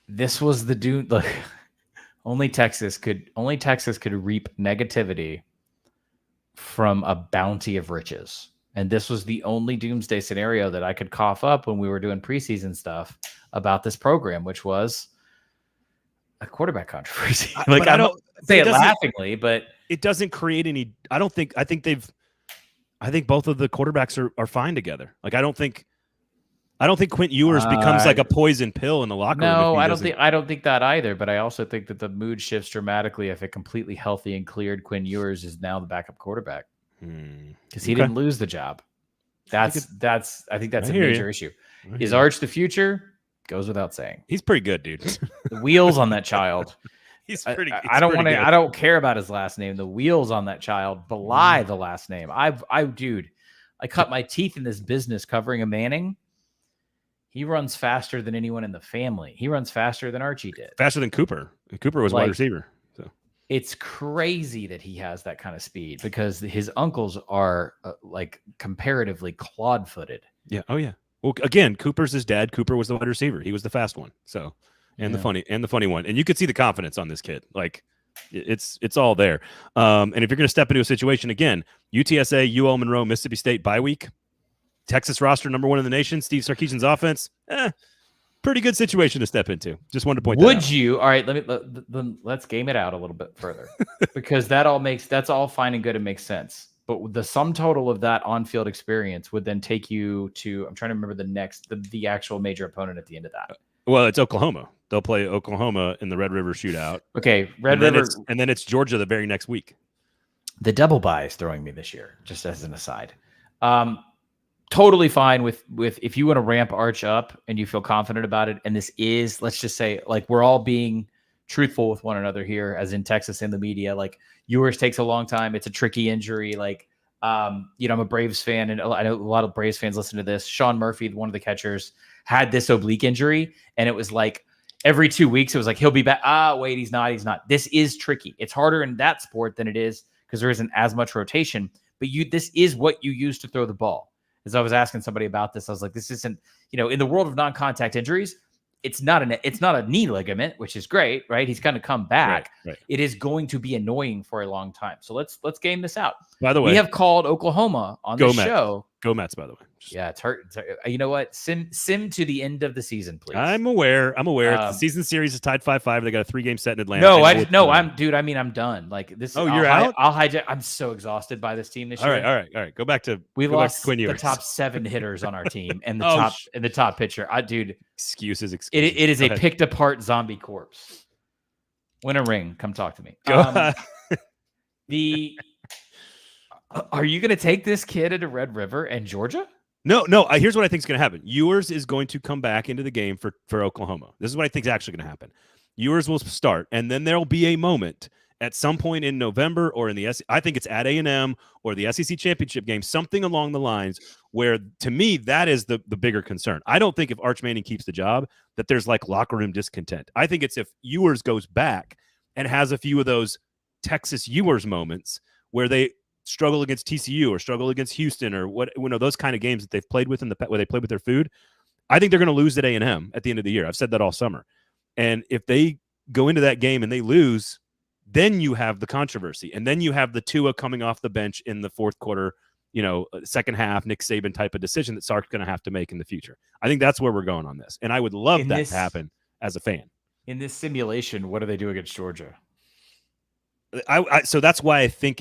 This was the dude. Look, only Texas could reap negativity from a bounty of riches. And this was the only doomsday scenario that I could cough up when we were doing preseason stuff about this program, which was a quarterback controversy. Like, I don't say it laughingly, but it doesn't create any. I think both of the quarterbacks are fine together. Like, I don't think Quint Ewers becomes like a poison pill in the locker room. No, I don't think that either. But I also think that the mood shifts dramatically if a completely healthy and cleared Quinn Ewers is now the backup quarterback because he didn't lose the job. I think that's a major issue. Is Arch the future? Goes without saying. He's pretty good, dude. The wheels on that child. He's pretty. I don't care about his last name. The wheels on that child belie the last name. I cut my teeth in this business covering a Manning. He runs faster than anyone in the family. He runs faster than Archie did. Faster than Cooper. Cooper was wide receiver. So it's crazy that he has that kind of speed because his uncles are like comparatively clawed-footed. Yeah. Oh yeah. Well, again, Cooper's his dad. Cooper was the wide receiver. He was the fast one. So, the funny one. And you could see the confidence on this kid. Like, it's all there. And if you're going to step into a situation again, UTSA, UL Monroe, Mississippi State bye week, Texas roster number 1 in the nation, Steve Sarkisian's offense, pretty good situation to step into. Just wanted to point that out. Would you? All right, let's game it out a little bit further because that's all fine and good and makes sense. But the sum total of that on-field experience would then take you to, I'm trying to remember the actual major opponent at the end of that. Well, it's Oklahoma. They'll play Oklahoma in the Red River Shootout. Okay, River. And then it's Georgia the very next week. The double bye is throwing me this year, just as an aside. Totally fine with if you want to ramp Arch up and you feel confident about it. And this is, let's just say, like, we're all being truthful with one another here, as in Texas and the media. Like, Ewers takes a long time. It's a tricky injury. Like, I'm a Braves fan, and I know a lot of Braves fans listen to this. Sean Murphy, one of the catchers, had this oblique injury, and it was like every 2 weeks, it was like, he'll be back. Wait, he's not. This is tricky. It's harder in that sport than it is because there isn't as much rotation. But this is what you use to throw the ball. As I was asking somebody about this, I was like, this isn't, in the world of non-contact injuries, it's not a knee ligament, which is great, right? He's going to come back. Right. It is going to be annoying for a long time. So let's game this out. By the way, we have called Oklahoma on the show. Go Mets, by the way. Yeah, it's hurt. You know what? Sim to the end of the season, please. I'm aware. The season series is tied 5-5. They got a 3-game set in Atlanta. I'm done. Like this. Oh, you're out? I'll hijack. I'm so exhausted by this team this year. All right. Go back to we lost Quinn Ewers. The top 7 hitters on our team and the top pitcher. Excuses. It is a picked apart zombie corpse. Win a ring. Come talk to me. Are you going to take this kid into Red River and Georgia? No. Here's what I think is going to happen. Ewers is going to come back into the game for Oklahoma. This is what I think is actually going to happen. Ewers will start, and then there'll be a moment at some point in November or in the I think it's at A&M or the SEC championship game, something along the lines where, to me, that is the bigger concern. I don't think if Arch Manning keeps the job that there's like locker room discontent. I think it's if Ewers goes back and has a few of those Texas Ewers moments where they struggle against TCU or struggle against Houston or those kind of games that they've played with where they played with their food. I think they're going to lose at A&M at the end of the year. I've said that all summer. And if they go into that game and they lose, then you have the controversy. And then you have the Tua coming off the bench in the fourth quarter, second half, Nick Saban type of decision that Sark's going to have to make in the future. I think that's where we're going on this. And I would love that to happen as a fan. In this simulation, what do they do against Georgia? So that's why I think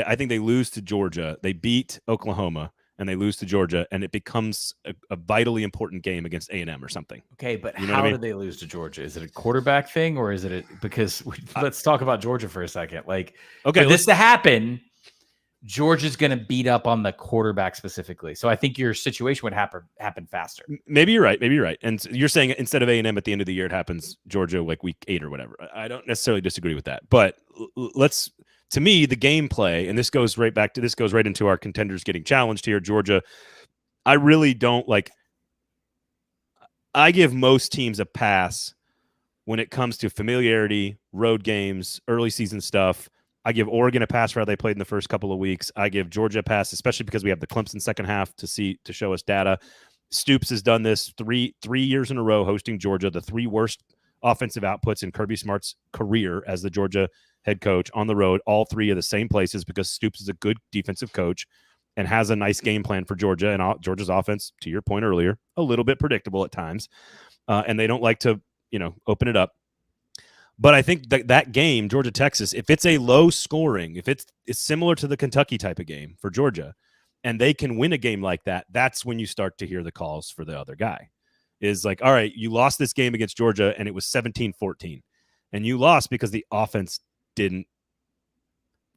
I think they lose to Georgia. They beat Oklahoma and they lose to Georgia, and it becomes a vitally important game against A&M or something. Okay, but how did they lose to Georgia? Is it a quarterback thing, or is it because let's talk about Georgia for a second. Like, okay, for this to happen, Georgia's going to beat up on the quarterback specifically. So I think your situation would happen faster. Maybe you're right. And you're saying instead of A&M at the end of the year, it happens Georgia like week 8 or whatever. I don't necessarily disagree with that. But to me, the gameplay, and this goes right into our contenders getting challenged here, Georgia. I really don't like. I give most teams a pass when it comes to familiarity, road games, early season stuff. I give Oregon a pass for how they played in the first couple of weeks. I give Georgia a pass, especially because we have the Clemson second half to show us data. Stoops has done this three years in a row, hosting Georgia, the 3 worst offensive outputs in Kirby Smart's career as the Georgia head coach on the road, all 3 of the same places because Stoops is a good defensive coach. and has a nice game plan for Georgia. And Georgia's offense, to your point earlier, a little bit predictable at times. And they don't like to, open it up. But I think that game, Georgia-Texas, if it's a low scoring, if it's similar to the Kentucky type of game for Georgia, and they can win a game like that, that's when you start to hear the calls for the other guy. Is like, all right, you lost this game against Georgia, and it was 17-14. And you lost because the offense didn't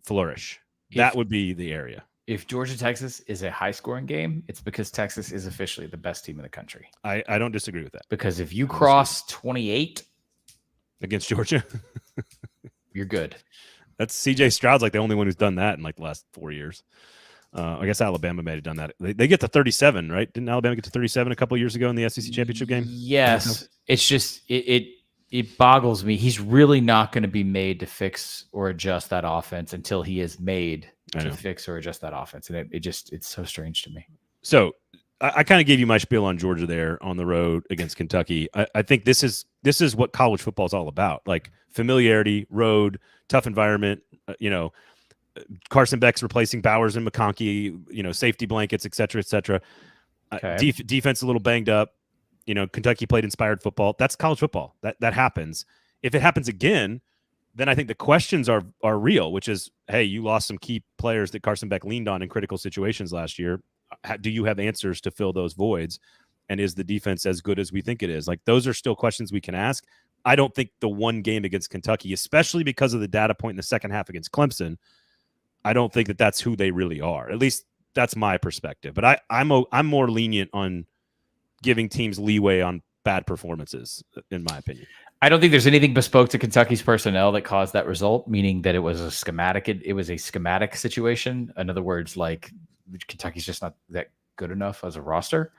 flourish. That would be the area. If Georgia-Texas is a high-scoring game, it's because Texas is officially the best team in the country. I don't disagree with that. Because if you cross 28 against Georgia, you're good. That's CJ Stroud's like the only one who's done that in like the last 4 years. I guess Alabama may have done that. They get to 37, right? Didn't Alabama get to 37 a couple years ago in the SEC championship game? Yes. It's just it boggles me. He's really not going to be made to fix or adjust that offense until he is made to fix or adjust that offense. And it's so strange to me. So I kind of gave you my spiel on Georgia there on the road against Kentucky. I think this is what college football is all about. Like familiarity, road, tough environment, Carson Beck's replacing Bowers and McConkey, safety blankets, et cetera, et cetera. Okay. Defense a little banged up. Kentucky played inspired football. That's college football. That happens. If it happens again, then I think the questions are real, which is, hey, you lost some key players that Carson Beck leaned on in critical situations last year. Do you have answers to fill those voids? And is the defense as good as we think it is? Like, those are still questions we can ask. I don't think the one game against Kentucky, especially because of the data point in the second half against Clemson, I don't think that that's who they really are. At least that's my perspective. But I'm more lenient on giving teams leeway on bad performances, in my opinion. I don't think there's anything bespoke to Kentucky's personnel that caused that result, meaning that it was a schematic. It was a schematic situation. In other words, like, Kentucky's just not that good enough as a roster.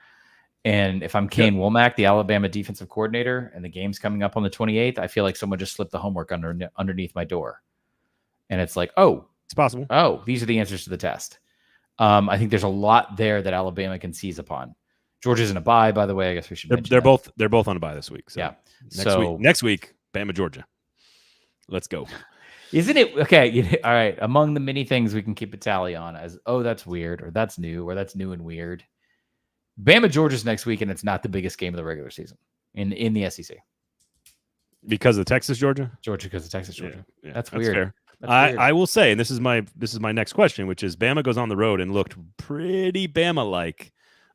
And if I'm Kane Womack, the Alabama defensive coordinator, and the game's coming up on the 28th, I feel like someone just slipped the homework underneath my door. And it's like, oh, it's possible. Oh, these are the answers to the test. I think there's a lot there that Alabama can seize upon. Georgia's in a bye, by the way. I guess we should mention they're both on a bye this week. So yeah. Next week, Bama, Georgia. Let's go. Isn't it okay? All right. Among the many things we can keep a tally on as, oh, that's weird, or that's new, or that's new and weird. Bama, Georgia's next week, and it's not the biggest game of the regular season in the SEC. Because of Texas, Georgia? Georgia because of Texas, Georgia. Yeah, that's weird. Fair. I will say, and this is my next question, which is Bama goes on the road and looked pretty Bama-like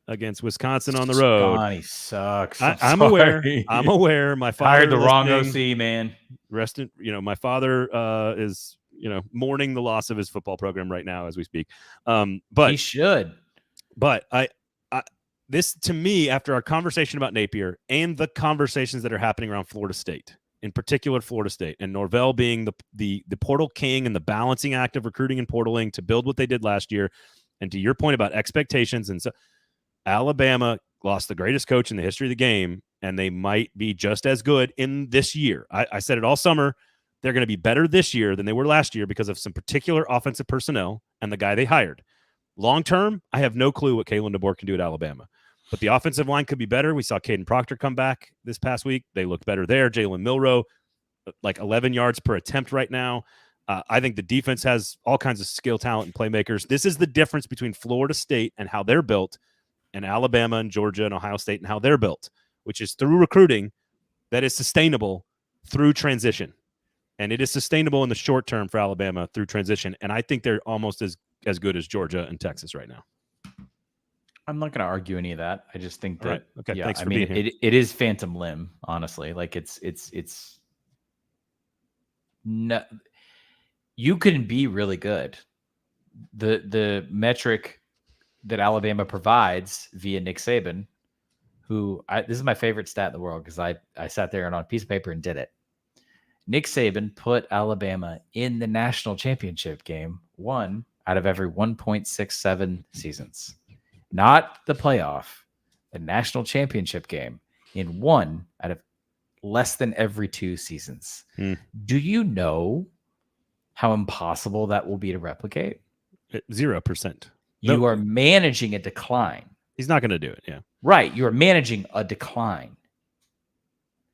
against Wisconsin on the road. Johnny sucks. I'm aware. I'm aware. My father hired the wrong OC, man. My father is mourning the loss of his football program right now as we speak. But he should. But this, to me, after our conversation about Napier and the conversations that are happening around Florida State, in particular Florida State, and Norvell being the portal king and the balancing act of recruiting and portaling to build what they did last year, and to your point about expectations, and so Alabama lost the greatest coach in the history of the game, and they might be just as good in this year. I said it all summer. They're going to be better this year than they were last year because of some particular offensive personnel and the guy they hired. Long term, I have no clue what Kalen DeBoer can do at Alabama. But the offensive line could be better. We saw Caden Proctor come back this past week. They looked better there. Jalen Milroe, like 11 yards per attempt right now. I think the defense has all kinds of skill, talent, and playmakers. This is the difference between Florida State and how they're built, and Alabama and Georgia and Ohio State and how they're built, which is through recruiting that is sustainable through transition. And it is sustainable in the short term for Alabama through transition. And I think they're almost as good as Georgia and Texas right now. I'm not going to argue any of that. I just think that, right. Okay, yeah, thanks for being here. It is phantom limb, honestly. Like it's no, you can be really good. The metric that Alabama provides via Nick Saban, this is my favorite stat in the world because I sat there and on a piece of paper and did it. Nick Saban put Alabama in the national championship game 1 out of every 1.67 seasons. Not the playoff, the national championship game in 1 out of less than every 2 seasons. Do you know how impossible that will be to replicate? 0%. You are managing a decline. He's not going to do it. Yeah. Right. You are managing a decline.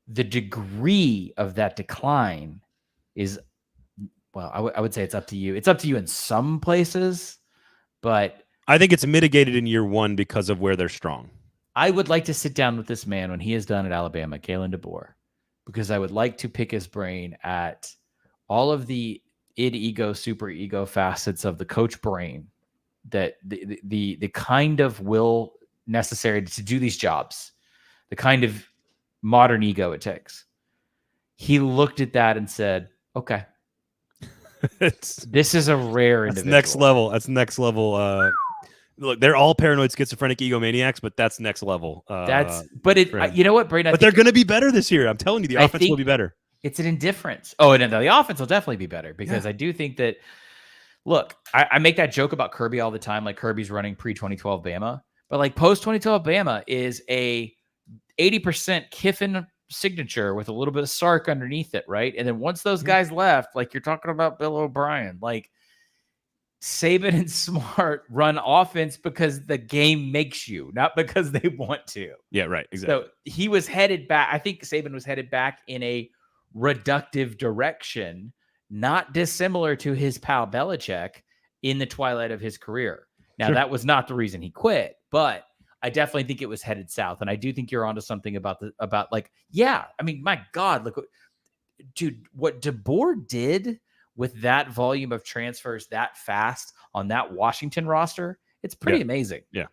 The degree of that decline is, well, I would say it's up to you. It's up to you in some places, but I think it's mitigated in year one because of where they're strong. I would like to sit down with this man when he is done at Alabama, Kalen DeBoer, because I would like to pick his brain at all of the ego, super ego facets of the coach brain, that the kind of will necessary to do these jobs, the kind of modern ego it takes. He looked at that and said, okay, this is a rare individual. That's next level. Look, they're all paranoid, schizophrenic egomaniacs, but that's next level. You know what, Braden? But they're going to be better this year. I'm telling you, the offense will be better. It's an indifference. Oh, and the offense will definitely be better because I do think that. Look, I make that joke about Kirby all the time. Like Kirby's running pre-2012 Bama, but like post-2012 Bama is a 80% Kiffin signature with a little bit of Sark underneath it, right? And then once those guys left, like you're talking about Bill O'Brien, like Saban and Smart run offense because the game makes you, not because they want to. Yeah, right. Exactly. So he was headed back. I think Saban was headed back in a reductive direction, not dissimilar to his pal Belichick in the twilight of his career. Now, that was not the reason he quit, but I definitely think it was headed south. And I do think you're onto something about I mean, my God, look, dude, what DeBoer did with that volume of transfers that fast on that Washington roster, it's pretty amazing. Yeah.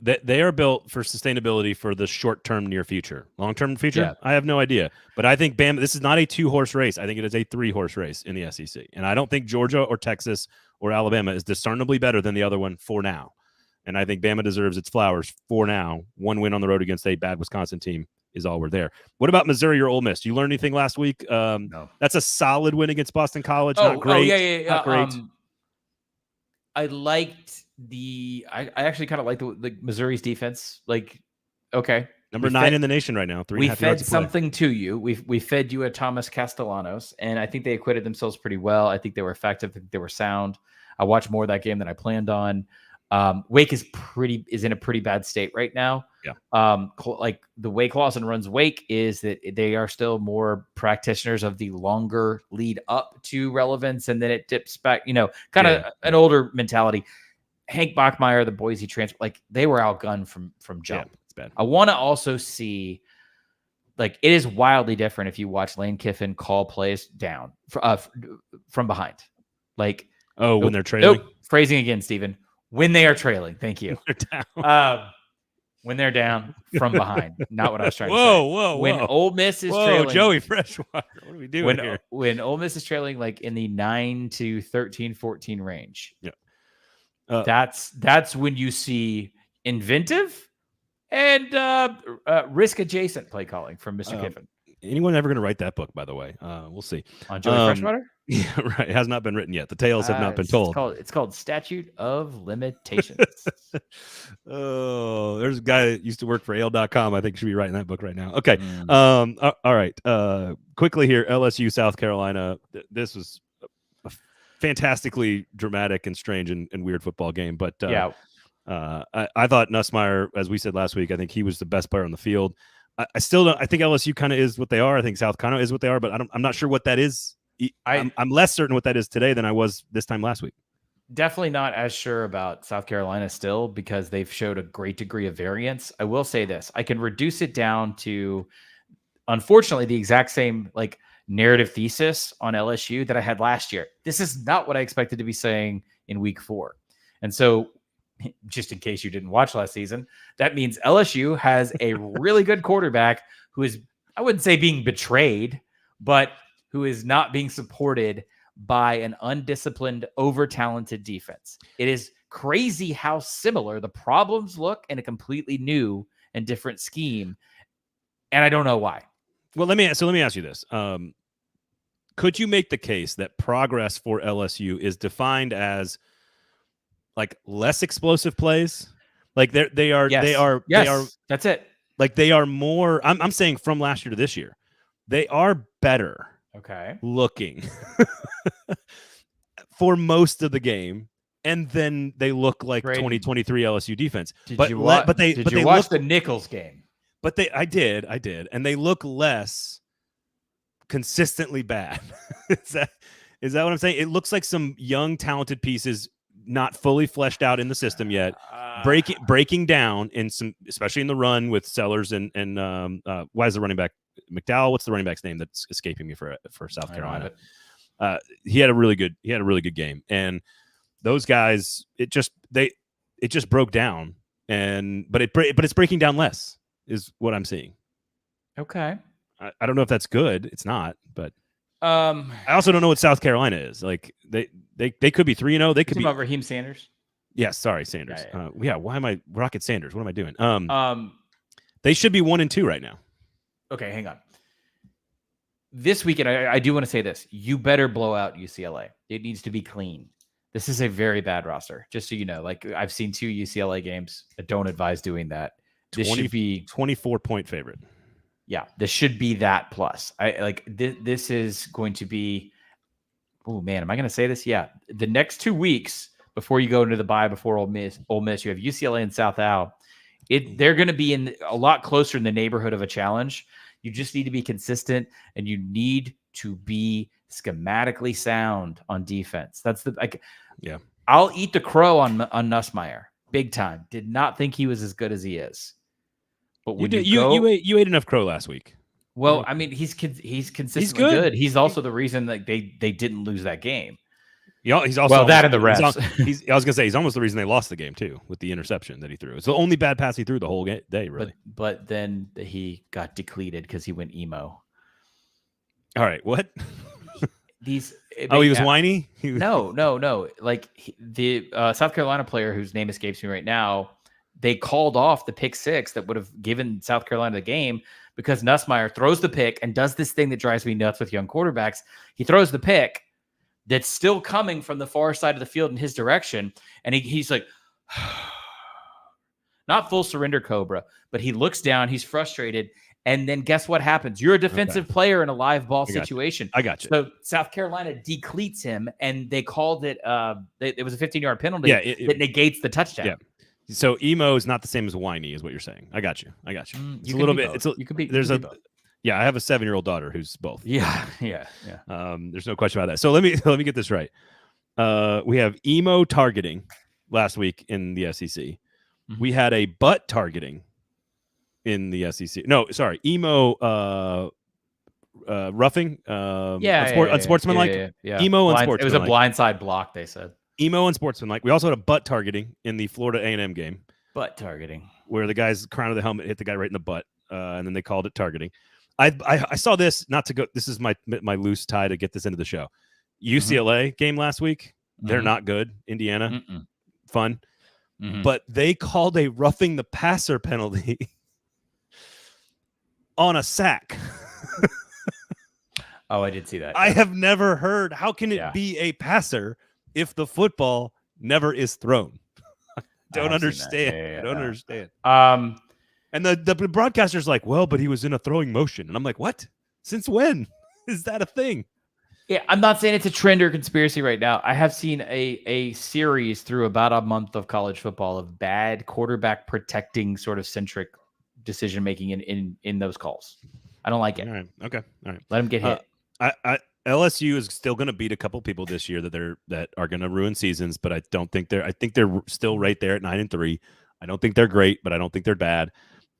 They are built for sustainability for the short-term, near future. Long-term future, I have no idea. But I think Bama, this is not a 2-horse race. I think it is a 3-horse race in the SEC. And I don't think Georgia or Texas or Alabama is discernibly better than the other one for now. And I think Bama deserves its flowers for now. One win on the road against a bad Wisconsin team is all we're there. What about Missouri or Ole Miss? You learn anything last week? No. That's a solid win against Boston College. Not great. Not great. I liked I actually kind of like the Missouri's defense. Like, okay, number 9 in the nation right now. 3.5 we yards fed to play. something to you. We fed you a Thomas Castellanos, and I think they acquitted themselves pretty well. I think they were effective. I think they were sound. I watched more of that game than I planned on. Wake is in a pretty bad state right now. Yeah. Like the way Clausen runs Wake is that they are still more practitioners of the longer lead up to relevance, and then it dips back. Kind of an older mentality. Hank Bachmeier, the Boise transfer, like they were outgunned from jump. Yeah, it's bad. I want to also see, like, it is wildly different if you watch Lane Kiffin call plays down from behind. Like, when they're trailing. Phrasing again, Stephen. When they are trailing. Thank you. They're down. When they're down from behind. Not what I was trying to say. Whoa. When Ole Miss is trailing. Joey Freshwater. What are we doing here? When Ole Miss is trailing, like in the 9 to 13, 14 range. Yeah. That's when you see inventive and risk adjacent play calling from Mr. Kiffin. Anyone ever going to write that book, by the way? We'll see. On Joey Freshwater? Yeah, right. It has not been written yet. The tales have not been told. It's called Statute of Limitations. Oh, there's a guy that used to work for ale.com. I think should be writing that book right now. Okay. All right. Quickly here, LSU, South Carolina. This was a fantastically dramatic and strange and weird football game. But I thought Nussmeier, as we said last week, I think he was the best player on the field. I still don't. I think LSU kind of is what they are. I think South kind of is what they are, but I'm not sure what that is. I'm less certain what that is today than I was this time last week. Definitely not as sure about South Carolina still because they've showed a great degree of variance. I will say this. I can reduce it down to, unfortunately, the exact same like narrative thesis on LSU that I had last year. This is not what I expected to be saying in week 4. And so just in case you didn't watch last season, that means LSU has a really good quarterback who is, I wouldn't say being betrayed, but who is not being supported by an undisciplined, over-talented defense. It is crazy how similar the problems look in a completely new and different scheme. And I don't know why. Well, let me ask you this. Could you make the case that progress for LSU is defined as like less explosive plays? Like they are, that's it. Like they are more, I'm saying from last year to this year, they are better. Okay. Looking for most of the game, and then they look like Braden, 2023 LSU defense. Did you watch the Nichols game? But I did, and they look less consistently bad. Is that what I'm saying? It looks like some young, talented pieces not fully fleshed out in the system yet. Breaking down in some, especially in the run with Sellers and why is the running back McDowell? What's the running back's name that's escaping me for South Carolina? He had a really good game, and those guys, it just broke down, but it's breaking down less is what I'm seeing. Okay. I don't know if that's good. It's not, but I also don't know what South Carolina is. Like they could be 3-0. They could be about Raheem Sanders. Yes, sorry, Sanders. Yeah. Why am I Rocket Sanders? What am I doing? They should be 1-2 right now. Okay, hang on. This weekend, I do want to say this. You better blow out UCLA. It needs to be clean. This is a very bad roster, just so you know. Like, I've seen 2 UCLA games. I don't advise doing that. This should be 24-point favorite. Yeah, this should be that plus. This is going to be. Oh man, am I going to say this? Yeah, the next 2 weeks before you go into the bye before Ole Miss, you have UCLA and South Al. They're going to be in a lot closer in the neighborhood of a challenge. You just need to be consistent, and you need to be schematically sound on defense. That's yeah. I'll eat the crow on Nussmeier big time. Did not think he was as good as he is. But when you ate enough crow last week. Well, I mean, he's consistently good. He's also the reason that they didn't lose that game. He's also that and the rest. I was gonna say he's almost the reason they lost the game too, with the interception that he threw. It's the only bad pass he threw the whole day, really. But then he got depleted because he went emo. All right, what? He was whiny. No. Like the South Carolina player whose name escapes me right now, they called off the pick 6 that would have given South Carolina the game because Nussmeier throws the pick and does this thing that drives me nuts with young quarterbacks. He throws the pick that's still coming from the far side of the field in his direction, and he's like, not full surrender Cobra, but he looks down, he's frustrated, and then guess what happens? You're a defensive player in a live ball situation. I got you. So South Carolina decleats him, and they called it. It was a 15-yard penalty that negates the touchdown. Yeah. So emo is not the same as whiny, is what you're saying. I got you. It's a little bit. You could be. There's a. Yeah, I have a 7-year-old daughter who's both. Yeah. There's no question about that. So let me get this right. We have emo targeting last week in the SEC. Mm-hmm. We had a butt targeting in the SEC. No, sorry, emo roughing. Unsportsmanlike. Yeah. Emo unsportsmanlike. It was a blindside block. They said emo unsportsmanlike. We also had a butt targeting in the Florida A&M game. Butt targeting, where the guy's crown of the helmet hit the guy right in the butt, and then they called it targeting. I saw this, not to go, this is my loose tie to get this into the show. UCLA game last week, they're not good. Indiana, fun. But they called a roughing the passer penalty on a sack. Oh, I did see that. I have never heard, how can it be a passer if the football never is thrown? Don't understand. I don't understand. And the broadcaster's like, well, but he was in a throwing motion. And I'm like, what? Since when is that a thing? Yeah, I'm not saying it's a trend or conspiracy right now. I have seen a series through about a month of college football of bad quarterback protecting sort of centric decision making in those calls. I don't like it. All right. Okay. All right. Let him get hit. LSU is still going to beat a couple people this year that are going to ruin seasons, but I think they're still right there at 9-3. I don't think they're great, but I don't think they're bad.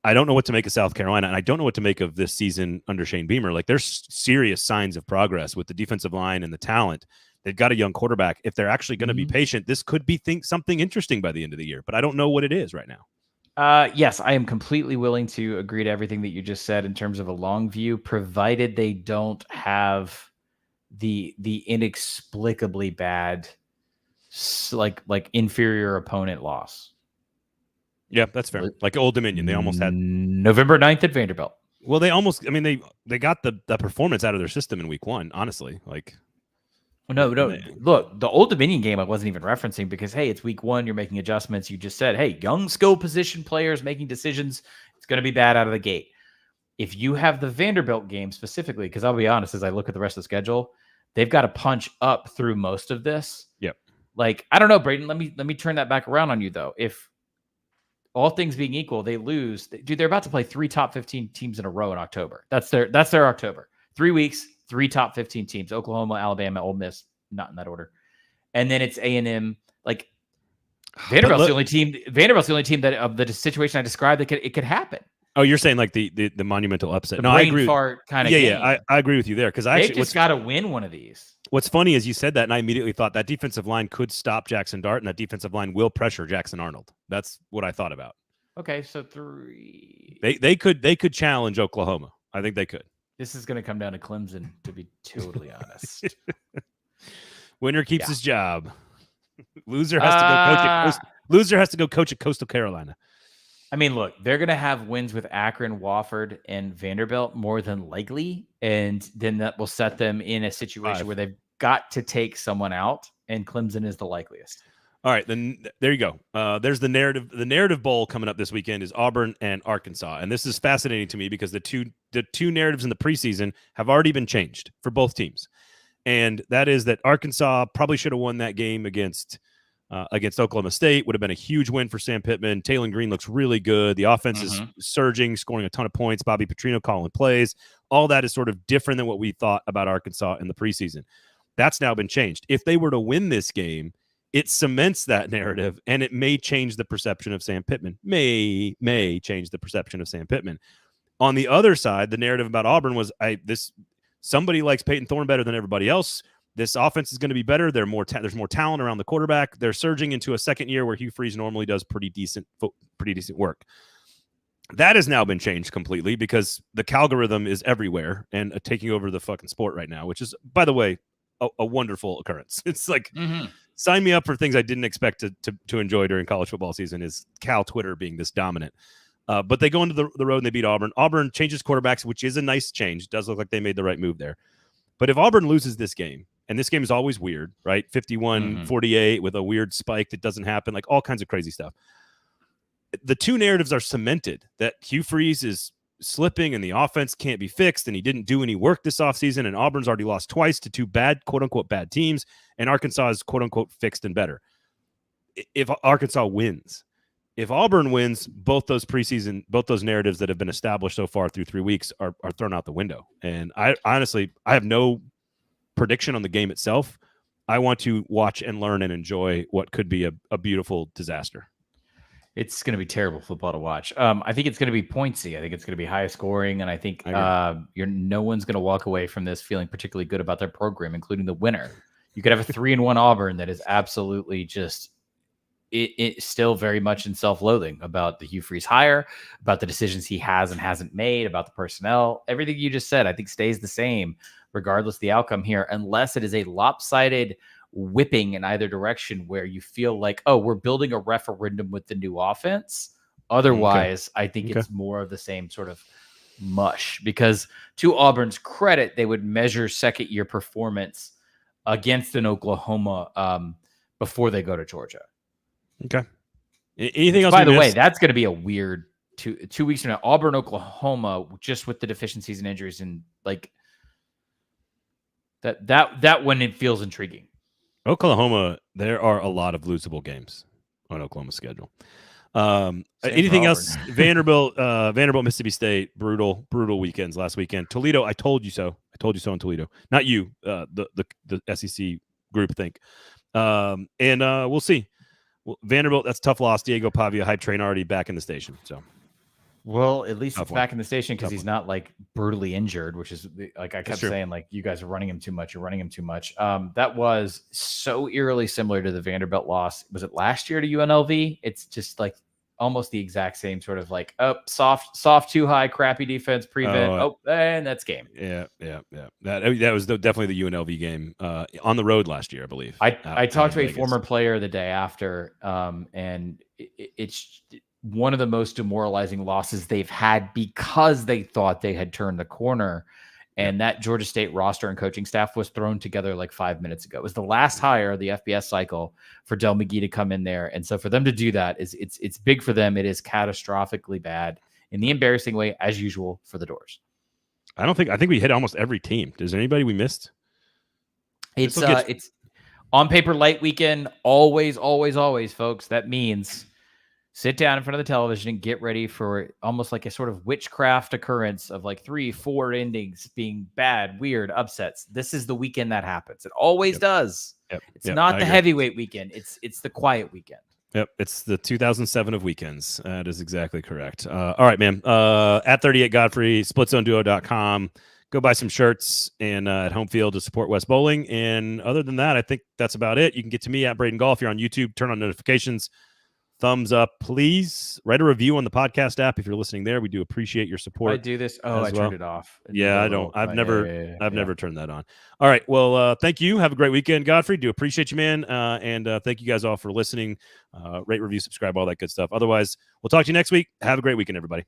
I don't know what to make of South Carolina, and I don't know what to make of this season under Shane Beamer. Like, there's serious signs of progress with the defensive line and the talent. They've got a young quarterback. If they're actually going to be patient, this could be something interesting by the end of the year, but I don't know what it is right now. Yes, I am completely willing to agree to everything that you just said in terms of a long view, provided they don't have the inexplicably bad, like inferior opponent loss. Yeah, that's fair. Like Old Dominion, they almost had November 9th at Vanderbilt. Well, they almost. I mean, they got the performance out of their system in week 1. Honestly, like. No. Look, the Old Dominion game I wasn't even referencing because hey, it's week 1. You're making adjustments. You just said, hey, young skill position players making decisions. It's going to be bad out of the gate. If you have the Vanderbilt game specifically, because I'll be honest, as I look at the rest of the schedule, they've got to punch up through most of this. Yep. Like I don't know, Braden. Let me turn that back around on you though. If all things being equal, they lose. Dude, they're about to play 3 top 15 teams in a row in October. That's their October. 3 weeks, 3 top 15 teams: Oklahoma, Alabama, Ole Miss, not in that order. And then it's A&M. Like Vanderbilt's the only team that of the situation I described that it could happen. Oh, you're saying like the monumental upset. No, I agree. Kind of game. Yeah, I agree with you there because they just got to win one of these. What's funny is you said that, and I immediately thought that defensive line could stop Jackson Dart, and that defensive line will pressure Jackson Arnold. That's what I thought about. Okay, so 3. They could challenge Oklahoma. I think they could. This is going to come down to Clemson, to be totally honest. Winner keeps his job. Loser has to go coach. Loser has to go coach at Coastal Carolina. I mean, look, they're going to have wins with Akron, Wofford, and Vanderbilt more than likely, and then that will set them in a situation where they've got to take someone out, and Clemson is the likeliest. All right, then there you go. There's the narrative. The narrative bowl coming up this weekend is Auburn and Arkansas, and this is fascinating to me because the two narratives in the preseason have already been changed for both teams, and that is that Arkansas probably should have won that game against Oklahoma State. Would have been a huge win for Sam Pittman. Taylor Green looks really good. The offense is surging, scoring a ton of points. Bobby Petrino calling plays. All that is sort of different than what we thought about Arkansas in the preseason. That's now been changed. If they were to win this game, it cements that narrative, and it may change the perception of Sam Pittman. May change the perception of Sam Pittman. On the other side, the narrative about Auburn was somebody likes Peyton Thorne better than everybody else. This offense is going to be better. There's more talent around the quarterback. They're surging into a second year where Hugh Freeze normally does pretty decent work. That has now been changed completely because the Calgorithm is everywhere and taking over the fucking sport right now, which is, by the way, a wonderful occurrence. It's like, sign me up for things I didn't expect to enjoy during college football season is Cal Twitter being this dominant. But they go into the road and they beat Auburn. Auburn changes quarterbacks, which is a nice change. It does look like they made the right move there. But if Auburn loses this game, and this game is always weird, right? 51-48 with a weird spike that doesn't happen, like all kinds of crazy stuff. The two narratives are cemented that Hugh Freeze is slipping and the offense can't be fixed and he didn't do any work this offseason, and Auburn's already lost twice to two bad, quote-unquote, bad teams, and Arkansas is, quote-unquote, fixed and better. If Arkansas wins, if Auburn wins, both those narratives that have been established so far through 3 weeks are thrown out the window. And I honestly have no prediction on the game itself. I want to watch and learn and enjoy what could be a beautiful disaster. It's going to be terrible football to watch. I think it's going to be pointsy. I think it's going to be high scoring, and I think no one's going to walk away from this feeling particularly good about their program, including the winner. You could have a 3-1 Auburn that is absolutely just it's still very much in self-loathing about the Hugh Freeze hire, about the decisions he has and hasn't made, about the personnel. Everything you just said, I think, stays the same regardless of the outcome here, unless it is a lopsided whipping in either direction where you feel like, oh, we're building a referendum with the new offense. Otherwise, I think it's more of the same sort of mush, because to Auburn's credit, they would measure second-year performance against an Oklahoma before they go to Georgia. Okay. Anything else? By the way, that's going to be a weird 2 weeks from now. Auburn, Oklahoma, just with the deficiencies and injuries, and like that when it feels intriguing. Oklahoma, there are a lot of losable games on Oklahoma's schedule. Anything else? Vanderbilt, Mississippi State, brutal weekends last weekend. Toledo, I told you so. I told you so in Toledo. Not you, the SEC group think. And we'll see. Vanderbilt, that's a tough loss. Diego Pavia, hype train, already back in the station. So, well, at least it's back in the station because he's not like brutally injured, which is like I kept saying, like, you guys are running him too much. You're running him too much. That was so eerily similar to the Vanderbilt loss. Was it last year to UNLV? It's just like almost the exact same sort of like, soft too high, crappy defense, prevent. And that's game. Yeah. That was definitely the UNLV game on the road last year, I believe. I talked to a former player the day after, and it's one of the most demoralizing losses they've had because they thought they had turned the corner. And that Georgia State roster and coaching staff was thrown together like 5 minutes ago. It was the last hire of the FBS cycle for Del McGee to come in there. And so for them to do that, it's big for them. It is catastrophically bad in the embarrassing way, as usual, for the Doors. I think we hit almost every team. Is there anybody we missed? It's on paper light weekend. Always, folks. That means sit down in front of the television and get ready for almost like a sort of witchcraft occurrence of like 3-4 endings being bad, weird upsets. This is the weekend that happens. It always does. It's not the heavyweight weekend. It's the quiet weekend. Yep, it's the 2007 of weekends. That is exactly correct. All right, man. At 38 Godfrey, splitzoneduo.com. Go buy some shirts and at home field to support West Bowling. And other than that, I think that's about it. You can get to me at Braden Gall. If you're on YouTube, turn on notifications. Thumbs up, please. Write a review on the podcast app if you're listening there. We do appreciate your support. I do this. Oh, I turned it off. Yeah, I don't. I've never turned that on. All right. Well, thank you. Have a great weekend, Godfrey. Do appreciate you, man. And thank you guys all for listening. Rate, review, subscribe, all that good stuff. Otherwise, we'll talk to you next week. Have a great weekend, everybody.